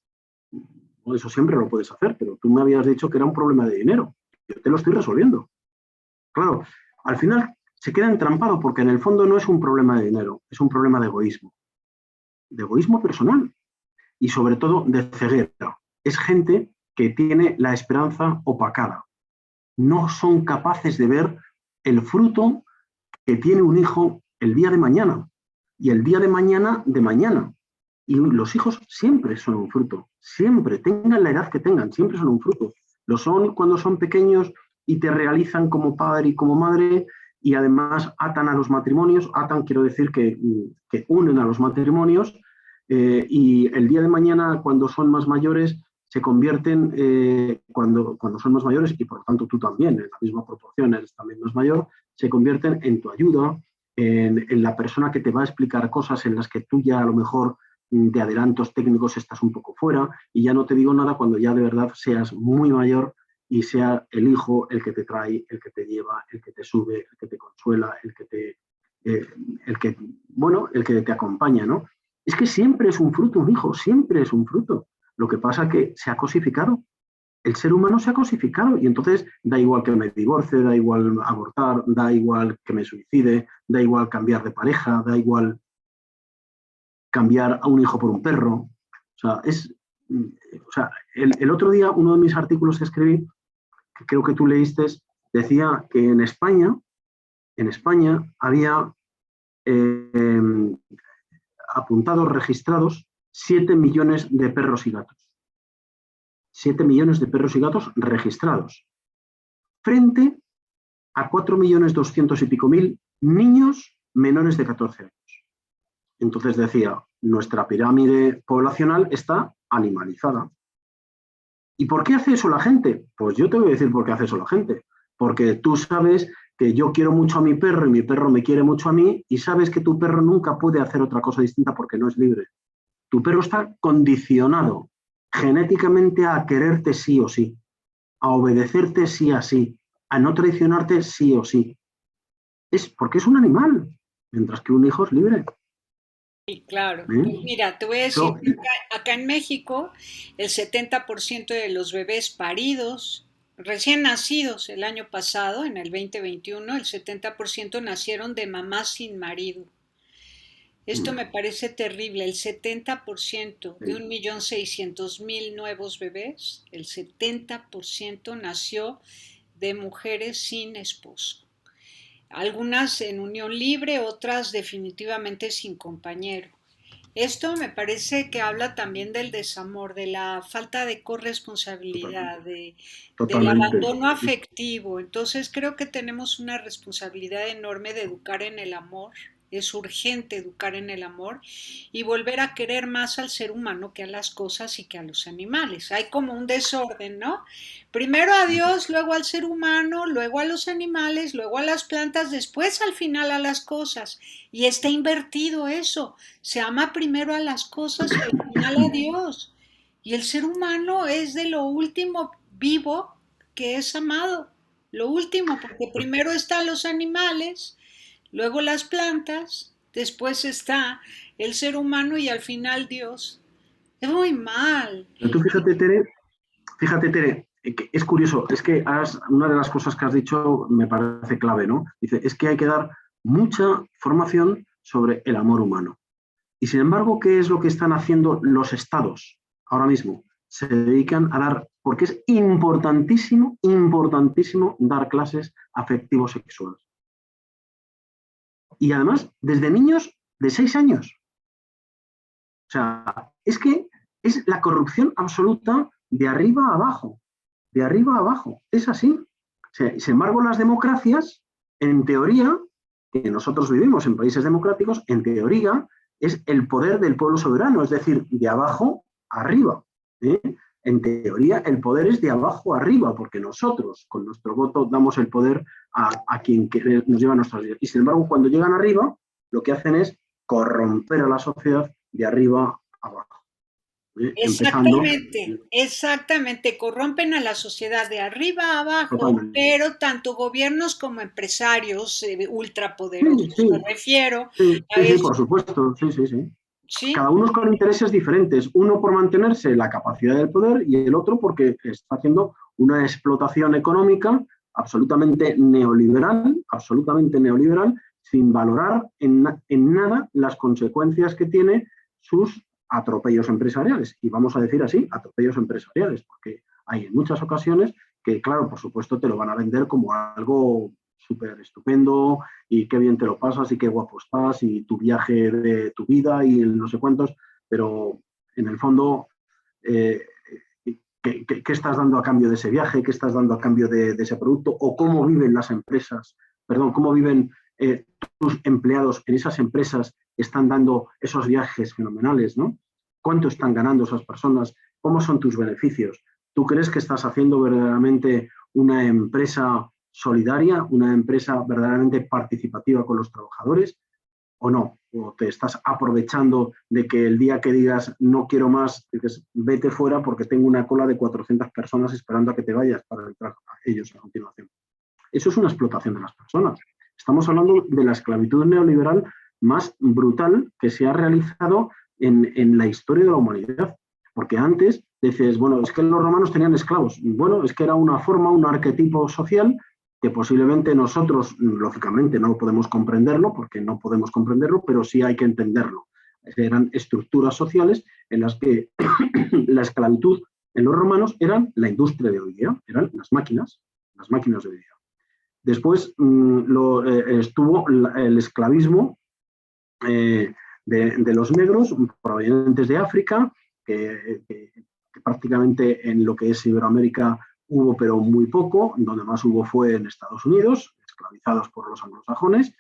Bueno, eso siempre lo puedes hacer, pero tú me habías dicho que era un problema de dinero. Yo te lo estoy resolviendo. Claro, al final se queda entrampado porque en el fondo no es un problema de dinero, es un problema de egoísmo personal y sobre todo de ceguera. Es gente que tiene la esperanza opacada. No son capaces de ver el fruto que tiene un hijo el día de mañana y el día de mañana de mañana. Y los hijos siempre son un fruto, siempre, tengan la edad que tengan, siempre son un fruto. Lo son cuando son pequeños y te realizan como padre y como madre y además atan a los matrimonios, quiero decir que unen a los matrimonios y el día de mañana cuando son más mayores se convierten, cuando son más mayores y por lo tanto tú también, en la misma proporción eres también más mayor, se convierten en tu ayuda, en la persona que te va a explicar cosas en las que tú ya a lo mejor de adelantos técnicos estás un poco fuera y ya no te digo nada cuando ya de verdad seas muy mayor y sea el hijo el que te trae, el que te lleva, el que te sube, el que te consuela, el que te acompaña, ¿no? Es que siempre es un fruto un hijo, siempre es un fruto. Lo que pasa es que se ha cosificado el ser humano se ha cosificado y entonces da igual que me divorcie, da igual abortar, da igual que me suicide, da igual cambiar de pareja, da igual cambiar a un hijo por un perro. El otro día uno de mis artículos que escribí, que creo que tú leíste, decía que en España había apuntados, registrados 7 millones de perros y gatos. 7 millones de perros y gatos registrados, frente a 4.200.000 y pico niños menores de 14 años. Entonces decía, nuestra pirámide poblacional está animalizada. ¿Y por qué hace eso la gente? Pues yo te voy a decir por qué hace eso la gente. Porque tú sabes que yo quiero mucho a mi perro y mi perro me quiere mucho a mí y sabes que tu perro nunca puede hacer otra cosa distinta porque no es libre. Tu perro está condicionado genéticamente a quererte sí o sí, a obedecerte sí a sí, a no traicionarte sí o sí. Es porque es un animal, mientras que un hijo es libre. Sí, claro. Pues ¿Eh? mira, te voy a decir, Eso, acá en México, el 70% de los bebés paridos, recién nacidos el año pasado, en el 2021, el 70% nacieron de mamás sin marido. Esto me parece terrible. El 70% de 1.600.000 nuevos bebés, el 70% nació de mujeres sin esposo. Algunas en unión libre, otras definitivamente sin compañero. Esto me parece que habla también del desamor, de la falta de corresponsabilidad, del totalmente. abandono afectivo. Entonces creo que tenemos una responsabilidad enorme de educar en el amor. Es urgente educar en el amor y volver a querer más al ser humano que a las cosas y que a los animales. Hay como un desorden, ¿no? Primero a Dios, luego al ser humano, luego a los animales, luego a las plantas, después al final a las cosas. Y está invertido eso. Se ama primero a las cosas y al final a Dios. Y el ser humano es de lo último vivo que es amado. Lo último, porque primero están los animales, luego las plantas, después está el ser humano y al final Dios. Es muy mal. Pero tú fíjate, Tere, que es curioso, es que una de las cosas que has dicho me parece clave, ¿no? Dice, es que hay que dar mucha formación sobre el amor humano. Y sin embargo, ¿qué es lo que están haciendo los estados ahora mismo? Se dedican a dar, porque es importantísimo, importantísimo dar clases afectivos sexuales. Y además, desde niños de 6 años. O sea, es que es la corrupción absoluta de arriba a abajo, de arriba a abajo. Es así. Sin embargo, las democracias, en teoría, que nosotros vivimos en países democráticos, en teoría es el poder del pueblo soberano, es decir, de abajo arriba. ¿Eh? En teoría, el poder es de abajo arriba, porque nosotros, con nuestro voto, damos el poder a quien nos lleva a nuestras vidas. Y sin embargo, cuando llegan arriba, lo que hacen es corromper a la sociedad de arriba a abajo. Empezando Exactamente, exactamente, corrompen a la sociedad de arriba a abajo, totalmente. pero tanto gobiernos como empresarios Sí, ultrapoderosos, me sí, refiero sí, a sí, sí, eso, por supuesto, sí, sí, sí. ¿sí? Cada uno con intereses diferentes, uno por mantenerse la capacidad del poder y el otro porque está haciendo una explotación económica absolutamente neoliberal, sin valorar en nada las consecuencias que tiene sus atropellos empresariales. Y vamos a decir así, atropellos empresariales, porque hay en muchas ocasiones que, claro, por supuesto, te lo van a vender como algo súper estupendo y qué bien te lo pasas y qué guapo estás y tu viaje de tu vida y no sé cuántos, pero en el fondo, ¿qué estás dando a cambio de ese viaje? ¿Qué estás dando a cambio de ese producto? ¿O cómo viven las empresas? Perdón, ¿cómo viven tus empleados en esas empresas que están dando esos viajes fenomenales, ¿no? ¿Cuánto están ganando esas personas? ¿Cómo son tus beneficios? ¿Tú crees que estás haciendo verdaderamente una empresa solidaria, una empresa verdaderamente participativa con los trabajadores o no? ¿O te estás aprovechando de que el día que digas no quiero más, dices vete fuera porque tengo una cola de 400 personas esperando a que te vayas para entrar a ellos a continuación? Eso es una explotación de las personas. Estamos hablando de la esclavitud neoliberal más brutal que se ha realizado en la historia de la humanidad. Porque antes dices, bueno, es que los romanos tenían esclavos. Bueno, es que era una forma, un arquetipo social que posiblemente nosotros, lógicamente, no podemos comprenderlo, porque no podemos comprenderlo, pero sí hay que entenderlo. Eran estructuras sociales en las que la esclavitud en los romanos eran la industria de hoy día, eran las máquinas de hoy día. Después estuvo el esclavismo de los negros provenientes de África, que prácticamente en lo que es Iberoamérica hubo, pero muy poco. Donde más hubo fue en Estados Unidos, esclavizados por los anglosajones,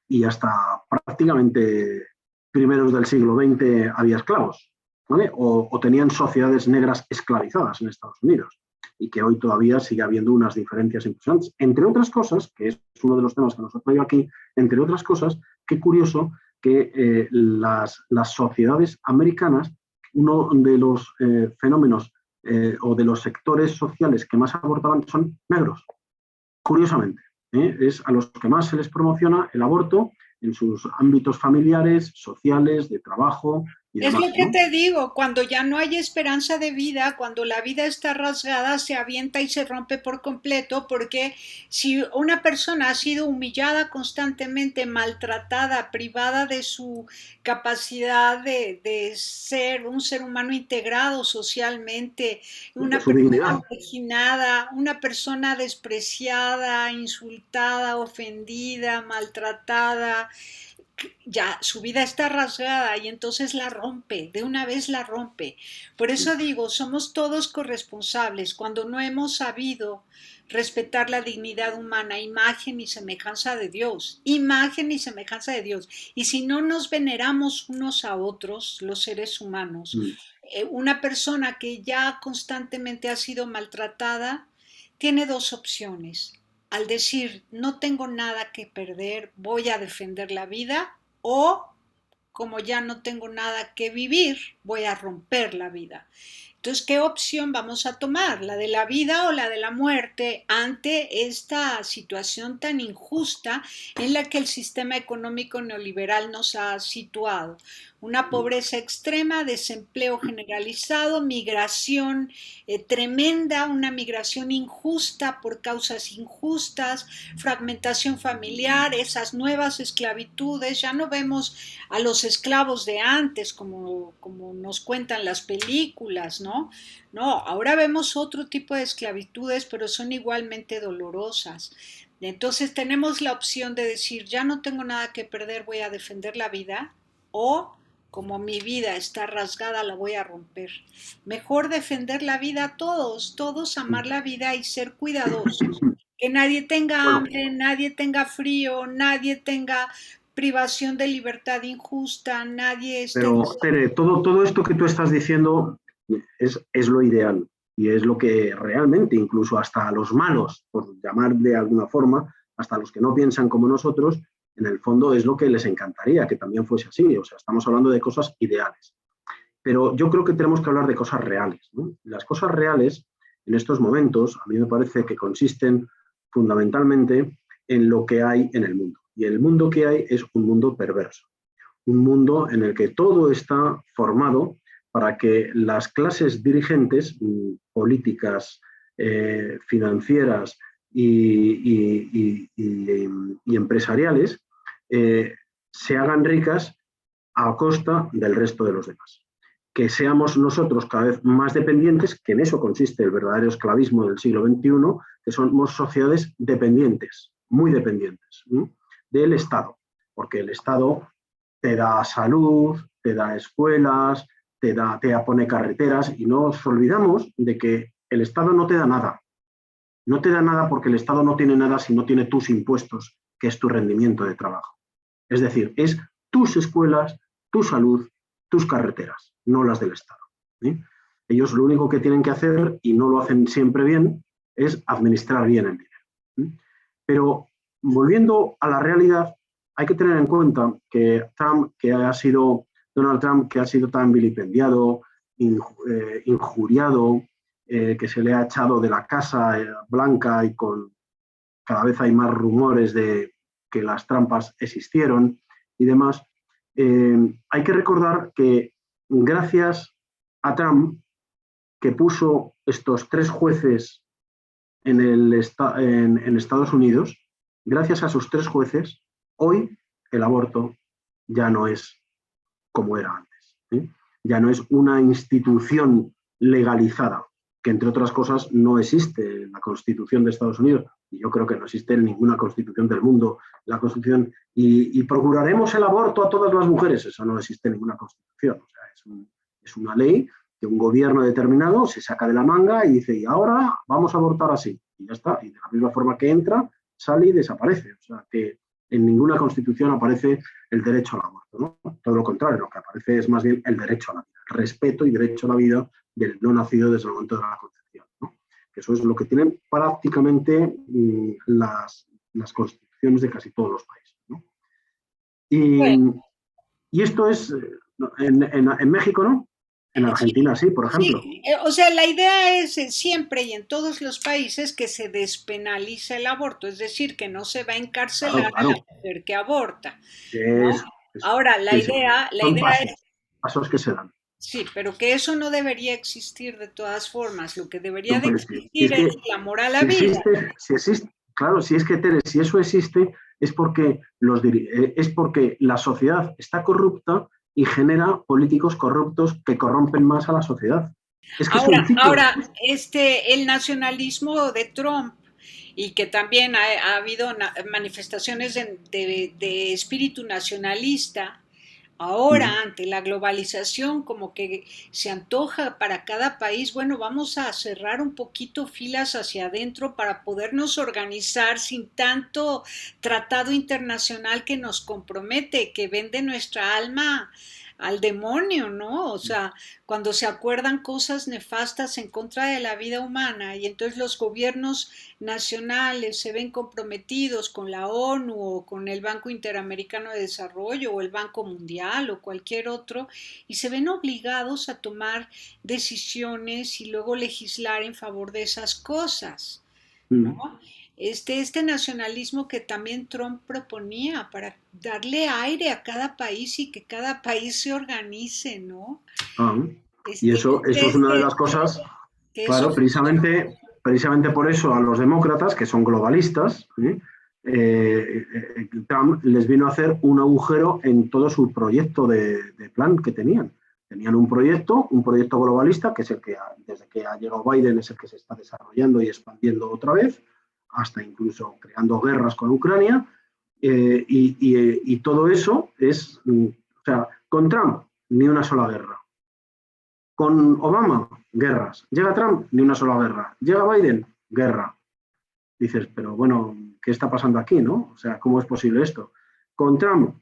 y hasta prácticamente primeros del siglo XX había esclavos, ¿vale? O tenían sociedades negras esclavizadas en Estados Unidos, y que hoy todavía sigue habiendo unas diferencias impresionantes. Entre otras cosas, que es uno de los temas que nos ha traído aquí, entre otras cosas, qué curioso que las sociedades americanas, uno de los fenómenos o de los sectores sociales que más abortaban son negros, curiosamente. Es a los que más se les promociona el aborto en sus ámbitos familiares, sociales, de trabajo y Es demás, lo que ¿no? te digo, cuando ya no hay esperanza de vida, cuando la vida está rasgada, se avienta y se rompe por completo, porque si una persona ha sido humillada constantemente, maltratada, privada de su capacidad de ser un ser humano integrado socialmente, De una su persona dignidad. marginada, una persona despreciada, insultada, ofendida, maltratada, ya su vida está rasgada y entonces la rompe, de una vez la rompe. Por eso digo, somos todos corresponsables cuando no hemos sabido respetar la dignidad humana, imagen y semejanza de Dios, imagen y semejanza de Dios. Y si no nos veneramos unos a otros, los seres humanos, una persona que ya constantemente ha sido maltratada, tiene dos opciones. Al decir, no tengo nada que perder, voy a defender la vida, o como ya no tengo nada que vivir, voy a romper la vida. Entonces, ¿qué opción vamos a tomar? ¿La de la vida o la de la muerte ante esta situación tan injusta en la que el sistema económico neoliberal nos ha situado? Una pobreza extrema, desempleo generalizado, migración tremenda, una migración injusta por causas injustas, fragmentación familiar, esas nuevas esclavitudes. Ya no vemos a los esclavos de antes como nos cuentan las películas, ¿no? No, ahora vemos otro tipo de esclavitudes, pero son igualmente dolorosas. Entonces tenemos la opción de decir, ya no tengo nada que perder, voy a defender la vida, o como mi vida está rasgada, la voy a romper. Mejor defender la vida a todos, todos amar la vida y ser cuidadosos. Que nadie tenga Bueno, hambre, nadie tenga frío, nadie tenga privación de libertad injusta, nadie esté... pero Tere, todo esto que tú estás diciendo es lo ideal y es lo que realmente, incluso hasta a los malos, por llamar de alguna forma, hasta los que no piensan como nosotros, en el fondo es lo que les encantaría que también fuese así. O sea, estamos hablando de cosas ideales. Pero yo creo que tenemos que hablar de cosas reales, ¿no? Las cosas reales, en estos momentos, a mí me parece que consisten fundamentalmente en lo que hay en el mundo. Y el mundo que hay es un mundo perverso, un mundo en el que todo está formado para que las clases dirigentes, políticas, financieras y empresariales, se hagan ricas a costa del resto de los demás. Que seamos nosotros cada vez más dependientes, que en eso consiste el verdadero esclavismo del siglo XXI, que somos sociedades dependientes, muy dependientes, ¿no? Del Estado, porque el Estado te da salud, te da escuelas, te pone carreteras, y nos olvidamos de que el Estado no te da nada. No te da nada porque el Estado no tiene nada si no tiene tus impuestos, que es tu rendimiento de trabajo. Es decir, es tus escuelas, tu salud, tus carreteras, no las del Estado. ¿Sí? Ellos lo único que tienen que hacer, y no lo hacen siempre bien, es administrar bien el dinero. ¿Sí? Pero volviendo a la realidad, hay que tener en cuenta que Donald Trump, que ha sido tan vilipendiado, injuriado, que se le ha echado de la Casa Blanca, y cada vez hay más rumores de que las trampas existieron y demás, hay que recordar que gracias a Trump, que puso estos 3 jueces en Estados Unidos, gracias a sus 3 jueces, hoy el aborto ya no es como era antes, ¿sí? Ya no es una institución legalizada, que entre otras cosas no existe en la Constitución de Estados Unidos, y yo creo que no existe en ninguna Constitución del mundo, la Constitución, y procuraremos el aborto a todas las mujeres, eso no existe en ninguna Constitución, o sea, es una ley que un gobierno determinado se saca de la manga y dice, y ahora vamos a abortar así, y ya está, y de la misma forma que entra, sale y desaparece, o sea, que en ninguna Constitución aparece el derecho al aborto, ¿no? Todo lo contrario, lo que aparece es más bien el derecho a la vida, el respeto y derecho a la vida del no nacido desde el momento de la concepción, ¿no? Que eso es lo que tienen prácticamente las constituciones de casi todos los países, ¿no? Bueno, Y esto es, en México, ¿no? En Argentina sí, por ejemplo. sí, o sea, la idea es siempre y en todos los países que se despenalice el aborto, es decir, que no se va a Claro, encarcelar a la claro. mujer que aborta, ¿no? Eso. Ahora, Sí, sí. la Son idea pasos, es, pasos que se dan. sí, pero que eso no debería existir de todas formas. Lo que debería No, de pero si existir es es que el amor a la si vida. existe, si existe, claro, si es que Tere, si eso existe, es porque es porque la sociedad está corrupta y genera políticos corruptos que corrompen más a la sociedad. Es que es un ciclo. El nacionalismo de Trump y que también ha habido manifestaciones de espíritu nacionalista. Ahora, ante la globalización, como que se antoja para cada país, bueno, vamos a cerrar un poquito filas hacia adentro para podernos organizar sin tanto tratado internacional que nos compromete, que vende nuestra alma al demonio, ¿no? O sea, cuando se acuerdan cosas nefastas en contra de la vida humana y entonces los gobiernos nacionales se ven comprometidos con la ONU o con el Banco Interamericano de Desarrollo o el Banco Mundial o cualquier otro y se ven obligados a tomar decisiones y luego legislar en favor de esas cosas, ¿no? Mm. Este nacionalismo que también Trump proponía para darle aire a cada país y que cada país se organice, ¿no? Ah, y Este, eso es ¿crees una de las cosas, que eso claro, funciona? precisamente por eso a los demócratas, que son globalistas, Trump les vino a hacer un agujero en todo su proyecto de plan que tenían. Tenían un proyecto globalista, que es el que desde que ha llegado Biden es el que se está desarrollando y expandiendo otra vez, hasta incluso creando guerras con Ucrania, y todo eso es, o sea, con Trump ni una sola guerra. Con Obama, guerras. Llega Trump, ni una sola guerra. Llega Biden, guerra. Dices, pero bueno, ¿qué está pasando aquí, no? O sea, ¿cómo es posible esto? Con Trump,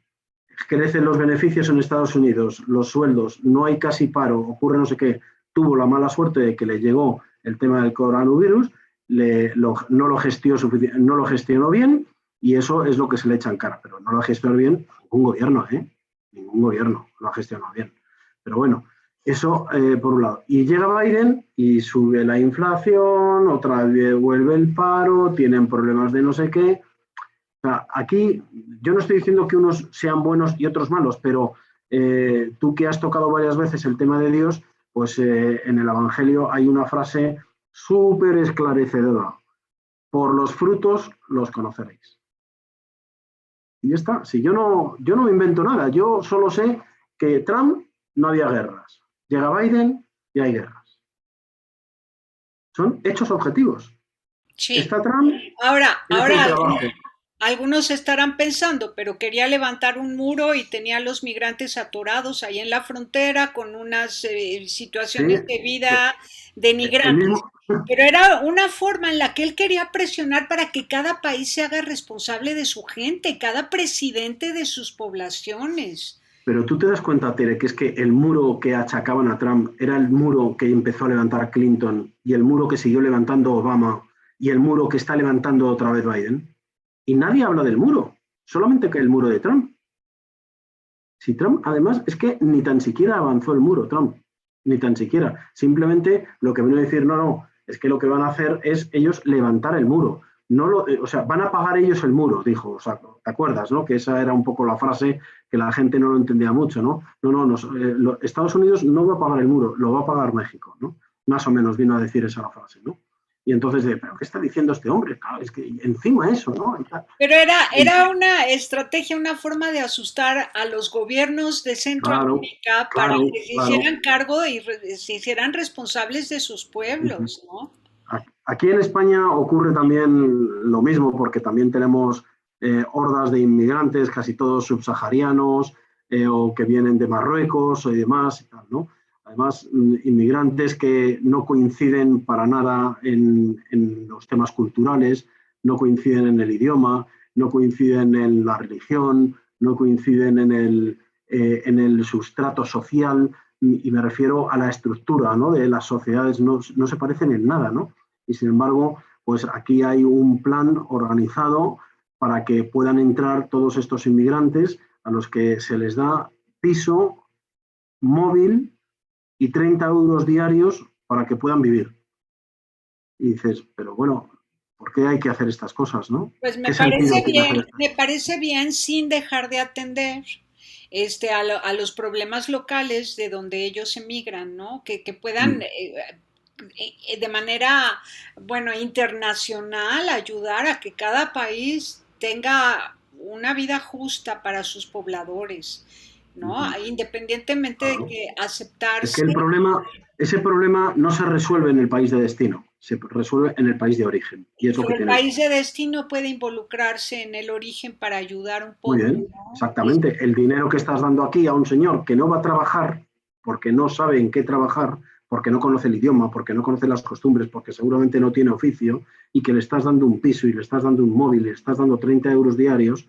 crecen los beneficios en Estados Unidos, los sueldos, no hay casi paro, ocurre no sé qué. Tuvo la mala suerte de que le llegó el tema del coronavirus, no lo gestionó bien y eso es lo que se le echa en cara. Pero no lo gestionó bien ningún gobierno, ¿eh? Ningún gobierno lo ha gestionado bien. Pero bueno, eso por un lado. Y llega Biden y sube la inflación, otra vez vuelve el paro, tienen problemas de no sé qué. O sea, aquí yo no estoy diciendo que unos sean buenos y otros malos, pero tú que has tocado varias veces el tema de Dios, pues en el Evangelio hay una frase súper esclarecedora. Por los frutos los conoceréis. Y ya está. Si yo no me invento nada, yo solo sé que Trump no había guerras. Llega Biden y hay guerras. Son hechos objetivos. Sí. Está Trump, crece el Ahora, trabajo. algunos estarán pensando, pero quería levantar un muro y tenía a los migrantes atorados ahí en la frontera con unas Sí, situaciones de vida el denigrantes. mismo, Pero era una forma en la que él quería presionar para que cada país se haga responsable de su gente, cada presidente de sus poblaciones. pero tú te das cuenta, Tere, que es que el muro que achacaban a Trump era el muro que empezó a levantar Clinton y el muro que siguió levantando Obama y el muro que está levantando otra vez Biden. Y nadie habla del muro, solamente que el muro de Trump. Si Trump, además, es que ni tan siquiera avanzó el muro, Trump, ni tan siquiera. Simplemente lo que vino a decir, no, es que lo que van a hacer es ellos levantar el muro. no lo, o sea, van a pagar ellos el muro, dijo. O sea, ¿te acuerdas, no? Que esa era un poco la frase que la gente no lo entendía mucho, ¿no? Estados Unidos no va a pagar el muro, lo va a pagar México, ¿no? Más o menos vino a decir esa frase, ¿no? Y entonces, ¿pero qué está diciendo este hombre? Claro, es que encima eso, ¿no? Pero era una estrategia, una forma de asustar a los gobiernos de Claro, Centroamérica para claro, que se claro. hicieran cargo y se hicieran responsables de sus Uh-huh. pueblos, ¿no? Aquí en España ocurre también lo mismo, porque también tenemos hordas de inmigrantes, casi todos subsaharianos, o que vienen de Marruecos y demás, y tal, ¿no? Además, inmigrantes que no coinciden para nada en los temas culturales, no coinciden en el idioma, no coinciden en la religión, no coinciden en el sustrato social, y me refiero a la estructura, ¿no? De las sociedades, no se parecen en nada, ¿no? Y sin embargo, pues aquí hay un plan organizado para que puedan entrar todos estos inmigrantes a los que se les da piso, móvil y 30 euros diarios para que puedan vivir. Y dices, pero bueno, ¿por qué hay que hacer estas cosas, no? Pues ¿Qué sentido tiene hacer esto? me parece bien sin dejar de atender a los problemas locales de donde ellos emigran, ¿no? Que puedan Mm. de manera, bueno, internacional ayudar a que cada país tenga una vida justa para sus pobladores, ¿no? Mm. Independientemente de Claro. que Es que aceptarse. el problema, ese problema no se resuelve en el país de destino, se resuelve en el país de origen. Y es lo que Pero el tiene país España. de destino puede involucrarse en el origen para ayudar un Muy poco, bien, ¿no? exactamente. El dinero que estás dando aquí a un señor que no va a trabajar porque no sabe en qué trabajar, porque no conoce el idioma, porque no conoce las costumbres, porque seguramente no tiene oficio, y que le estás dando un piso y le estás dando un móvil, le estás dando 30 euros diarios,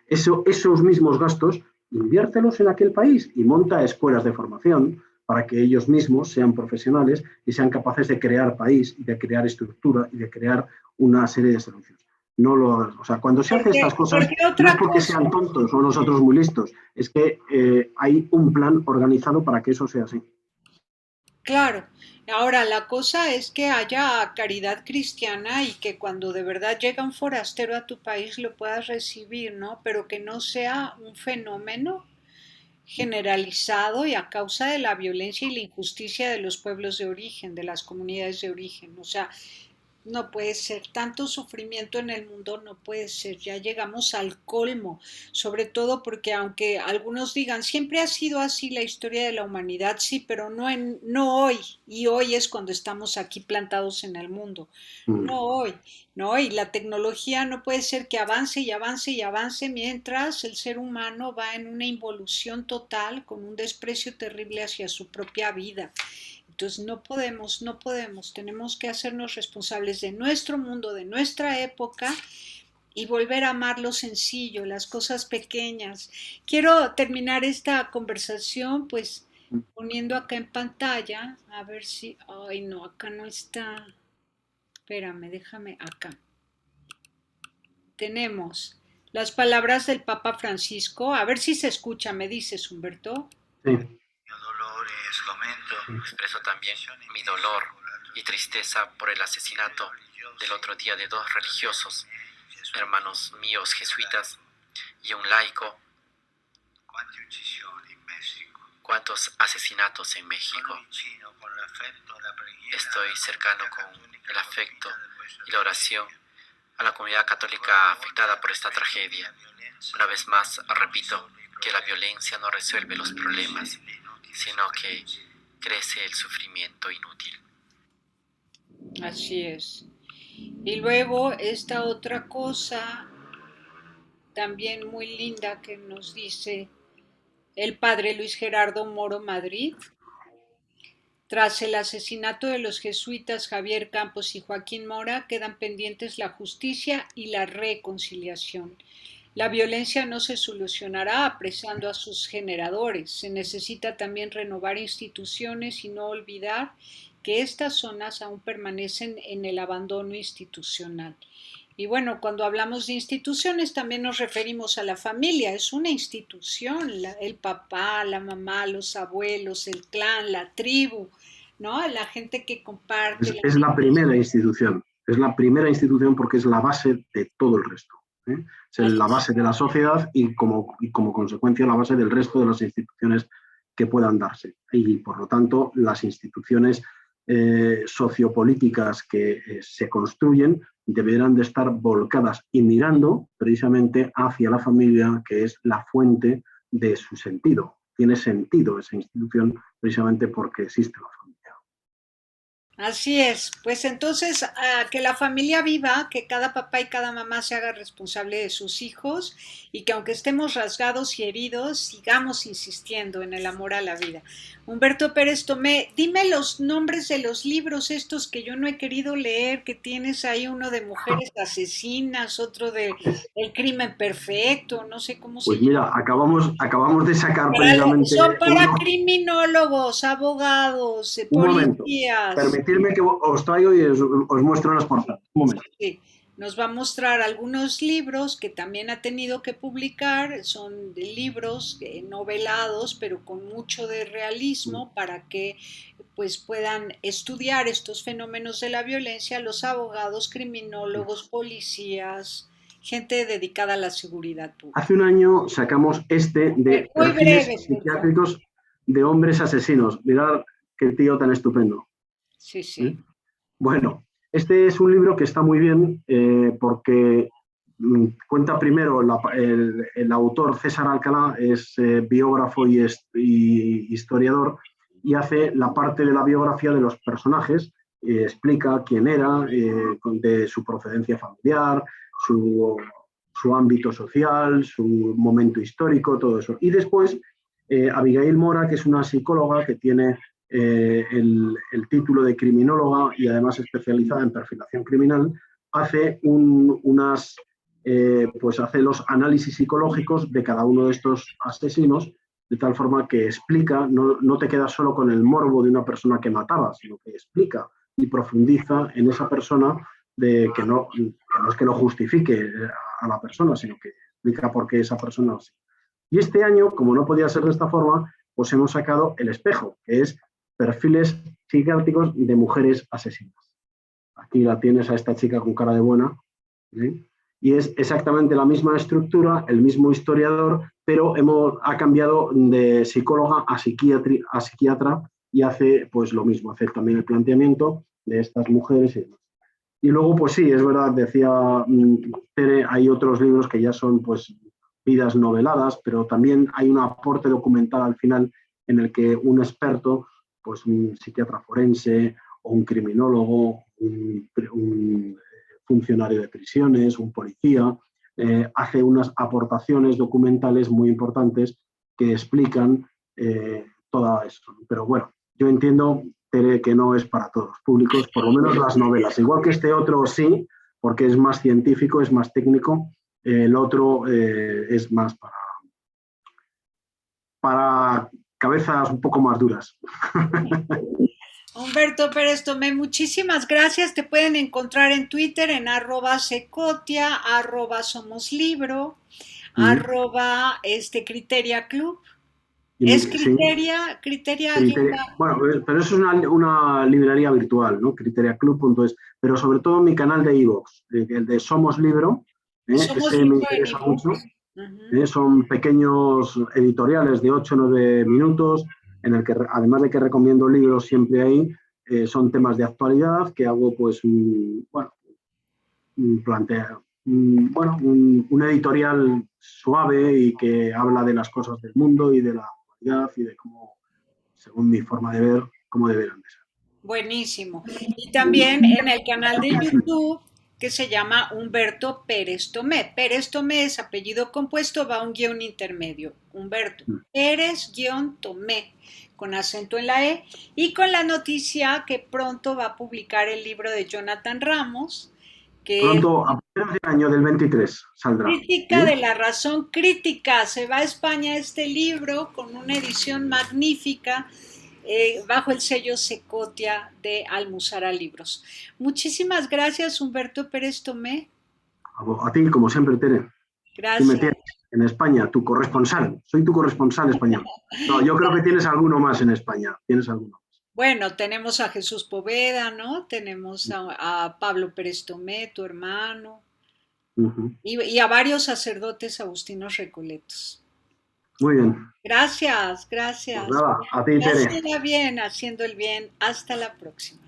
esos mismos gastos, inviértelos en aquel país y monta escuelas de formación para que ellos mismos sean profesionales y sean capaces de crear país y de crear estructura y de crear una serie de servicios. No lo, o sea, cuando se hace estas cosas, Porque no es otra porque cosa, sean tontos o nosotros muy listos, es que hay un plan organizado para que eso sea así. claro. Ahora, la cosa es que haya caridad cristiana y que cuando de verdad llega un forastero a tu país lo puedas recibir, ¿no? Pero que no sea un fenómeno generalizado y a causa de la violencia y la injusticia de los pueblos de origen, de las comunidades de origen. O sea, no puede ser, tanto sufrimiento en el mundo no puede ser, ya llegamos al colmo, sobre todo porque aunque algunos digan, siempre ha sido así la historia de la humanidad, sí, pero no hoy, y hoy es cuando estamos aquí plantados en el mundo, no Mm. hoy, no hoy, la tecnología no puede ser que avance y avance y avance mientras el ser humano va en una involución total con un desprecio terrible hacia su propia vida. Entonces no podemos, tenemos que hacernos responsables de nuestro mundo, de nuestra época y volver a amar lo sencillo, las cosas pequeñas. Quiero terminar esta conversación pues poniendo acá en pantalla, a ver si, ay no, acá no está, espérame, déjame acá. Tenemos las palabras del Papa Francisco, a ver si se escucha, me dices, Humberto. Sí. Dolor en su momento, expreso también mi dolor y tristeza por el asesinato del otro día de dos religiosos, hermanos míos jesuitas y un laico. ¿Cuántos asesinatos en México? Estoy cercano con el afecto y la oración a la comunidad católica afectada por esta tragedia. Una vez más, repito que la violencia no resuelve los problemas, sino que crece el sufrimiento inútil. Así es. Y luego esta otra cosa también muy linda que nos dice el padre Luis Gerardo Moro Madrid. Tras el asesinato de los jesuitas Javier Campos y Joaquín Mora, quedan pendientes la justicia y la reconciliación. La violencia no se solucionará apresando a sus generadores. Se necesita también renovar instituciones y no olvidar que estas zonas aún permanecen en el abandono institucional. Y bueno, cuando hablamos de instituciones también nos referimos a la familia, es una institución, el papá, la mamá, los abuelos, el clan, la tribu, ¿no? La gente que comparte. Es la primera institución. Es la primera institución porque es la base de todo el resto. Es la base de la sociedad y como consecuencia la base del resto de las instituciones que puedan darse. Y por lo tanto las instituciones sociopolíticas que se construyen deberán de estar volcadas y mirando precisamente hacia la familia, que es la fuente de su sentido. Tiene sentido esa institución precisamente porque existe la familia. Así es, pues entonces que la familia viva, que cada papá y cada mamá se haga responsable de sus hijos y que aunque estemos rasgados y heridos, sigamos insistiendo en el amor a la vida. Humberto Pérez Tomé, dime los nombres de los libros estos que yo no he querido leer, que tienes ahí uno de mujeres asesinas, otro de El crimen perfecto, no sé cómo se Pues llama. mira, acabamos de sacar precisamente Son para uno. criminólogos, abogados, Un momento, policías. permitidme que os traigo y os muestro las portadas. Un momento. Sí, nos va a mostrar algunos libros que también ha tenido que publicar, son de libros novelados, pero con mucho de realismo para que pues puedan estudiar estos fenómenos de la violencia los abogados, criminólogos, policías, gente dedicada a la seguridad pública. Hace un año sacamos de Muy perfiles breve, por favor. psiquiátricos de hombres asesinos. Mirad qué tío tan estupendo. Sí, sí. Bueno, este es un libro que está muy bien porque cuenta primero el autor César Alcalá, es biógrafo y historiador, y hace la parte de la biografía de los personajes, explica quién era, de su procedencia familiar, su ámbito social, su momento histórico, todo eso. Y después Abigail Mora, que es una psicóloga que tiene el título de criminóloga y además especializada en perfilación criminal, hace hace los análisis psicológicos de cada uno de estos asesinos, de tal forma que explica, no te quedas solo con el morbo de una persona que mataba, sino que explica y profundiza en esa persona, que no es que lo justifique a la persona, sino que explica por qué esa persona así. Y este año, como no podía ser de esta forma, pues hemos sacado El espejo, que es perfiles psiquiátricos de mujeres asesinas. Aquí la tienes a esta chica con cara de buena, ¿sí? Y es exactamente la misma estructura, el mismo historiador, pero ha cambiado de psicóloga a psiquiatra y hace pues lo mismo, hace también el planteamiento de estas mujeres. Y luego, pues sí, es verdad, decía Tere, hay otros libros que ya son pues vidas noveladas, pero también hay un aporte documental al final en el que un experto, pues un psiquiatra forense o un criminólogo, un funcionario de prisiones, un policía, hace unas aportaciones documentales muy importantes que explican todo eso. Pero bueno, yo entiendo, Tere, que no es para todos los públicos, por lo menos las novelas. Igual que este otro sí, porque es más científico, es más técnico, el otro es más para cabezas un poco más duras. Humberto Pérez Tomé, muchísimas gracias. Te pueden encontrar en Twitter en @secotia, @somoslibro, @Criteria Club. ¿Es Criteria? Bueno, pero eso es una librería virtual, ¿no? criteriaclub.es, pero sobre todo mi canal de iVoox, el de Somos Libro, ese me interesa mucho. Son pequeños editoriales de 8 o 9 minutos, en el que además de que recomiendo libros siempre ahí, son temas de actualidad que hago pues un editorial suave y que habla de las cosas del mundo y de la actualidad y de cómo, según mi forma de ver, cómo deberán de ser. Buenísimo. Y también en el canal de YouTube que se llama Humberto Pérez Tomé. Pérez Tomé es apellido compuesto, va un guión intermedio. Humberto Pérez-Tomé, con acento en la E, y con la noticia que pronto va a publicar el libro de Jonathan Ramos, que pronto, a primeros de año del 23, saldrá. Crítica de la razón crítica. Se va a España este libro con una edición magnífica, bajo el sello Secotia de Almuzara Libros. Muchísimas gracias, Humberto Pérez Tomé. A ti, como siempre, Tere. Gracias. Tú me tienes en España, tu corresponsal. Soy tu corresponsal español. No, yo creo que tienes alguno más en España. Tienes alguno más. Bueno, tenemos a Jesús Poveda, ¿no? Tenemos a Pablo Pérez Tomé, tu hermano, Ujú. y a varios sacerdotes agustinos recoletos. Muy bien. Gracias, Pues gracias. nada, a ti, Tere. Haciendo bien, haciendo el bien. Hasta la próxima.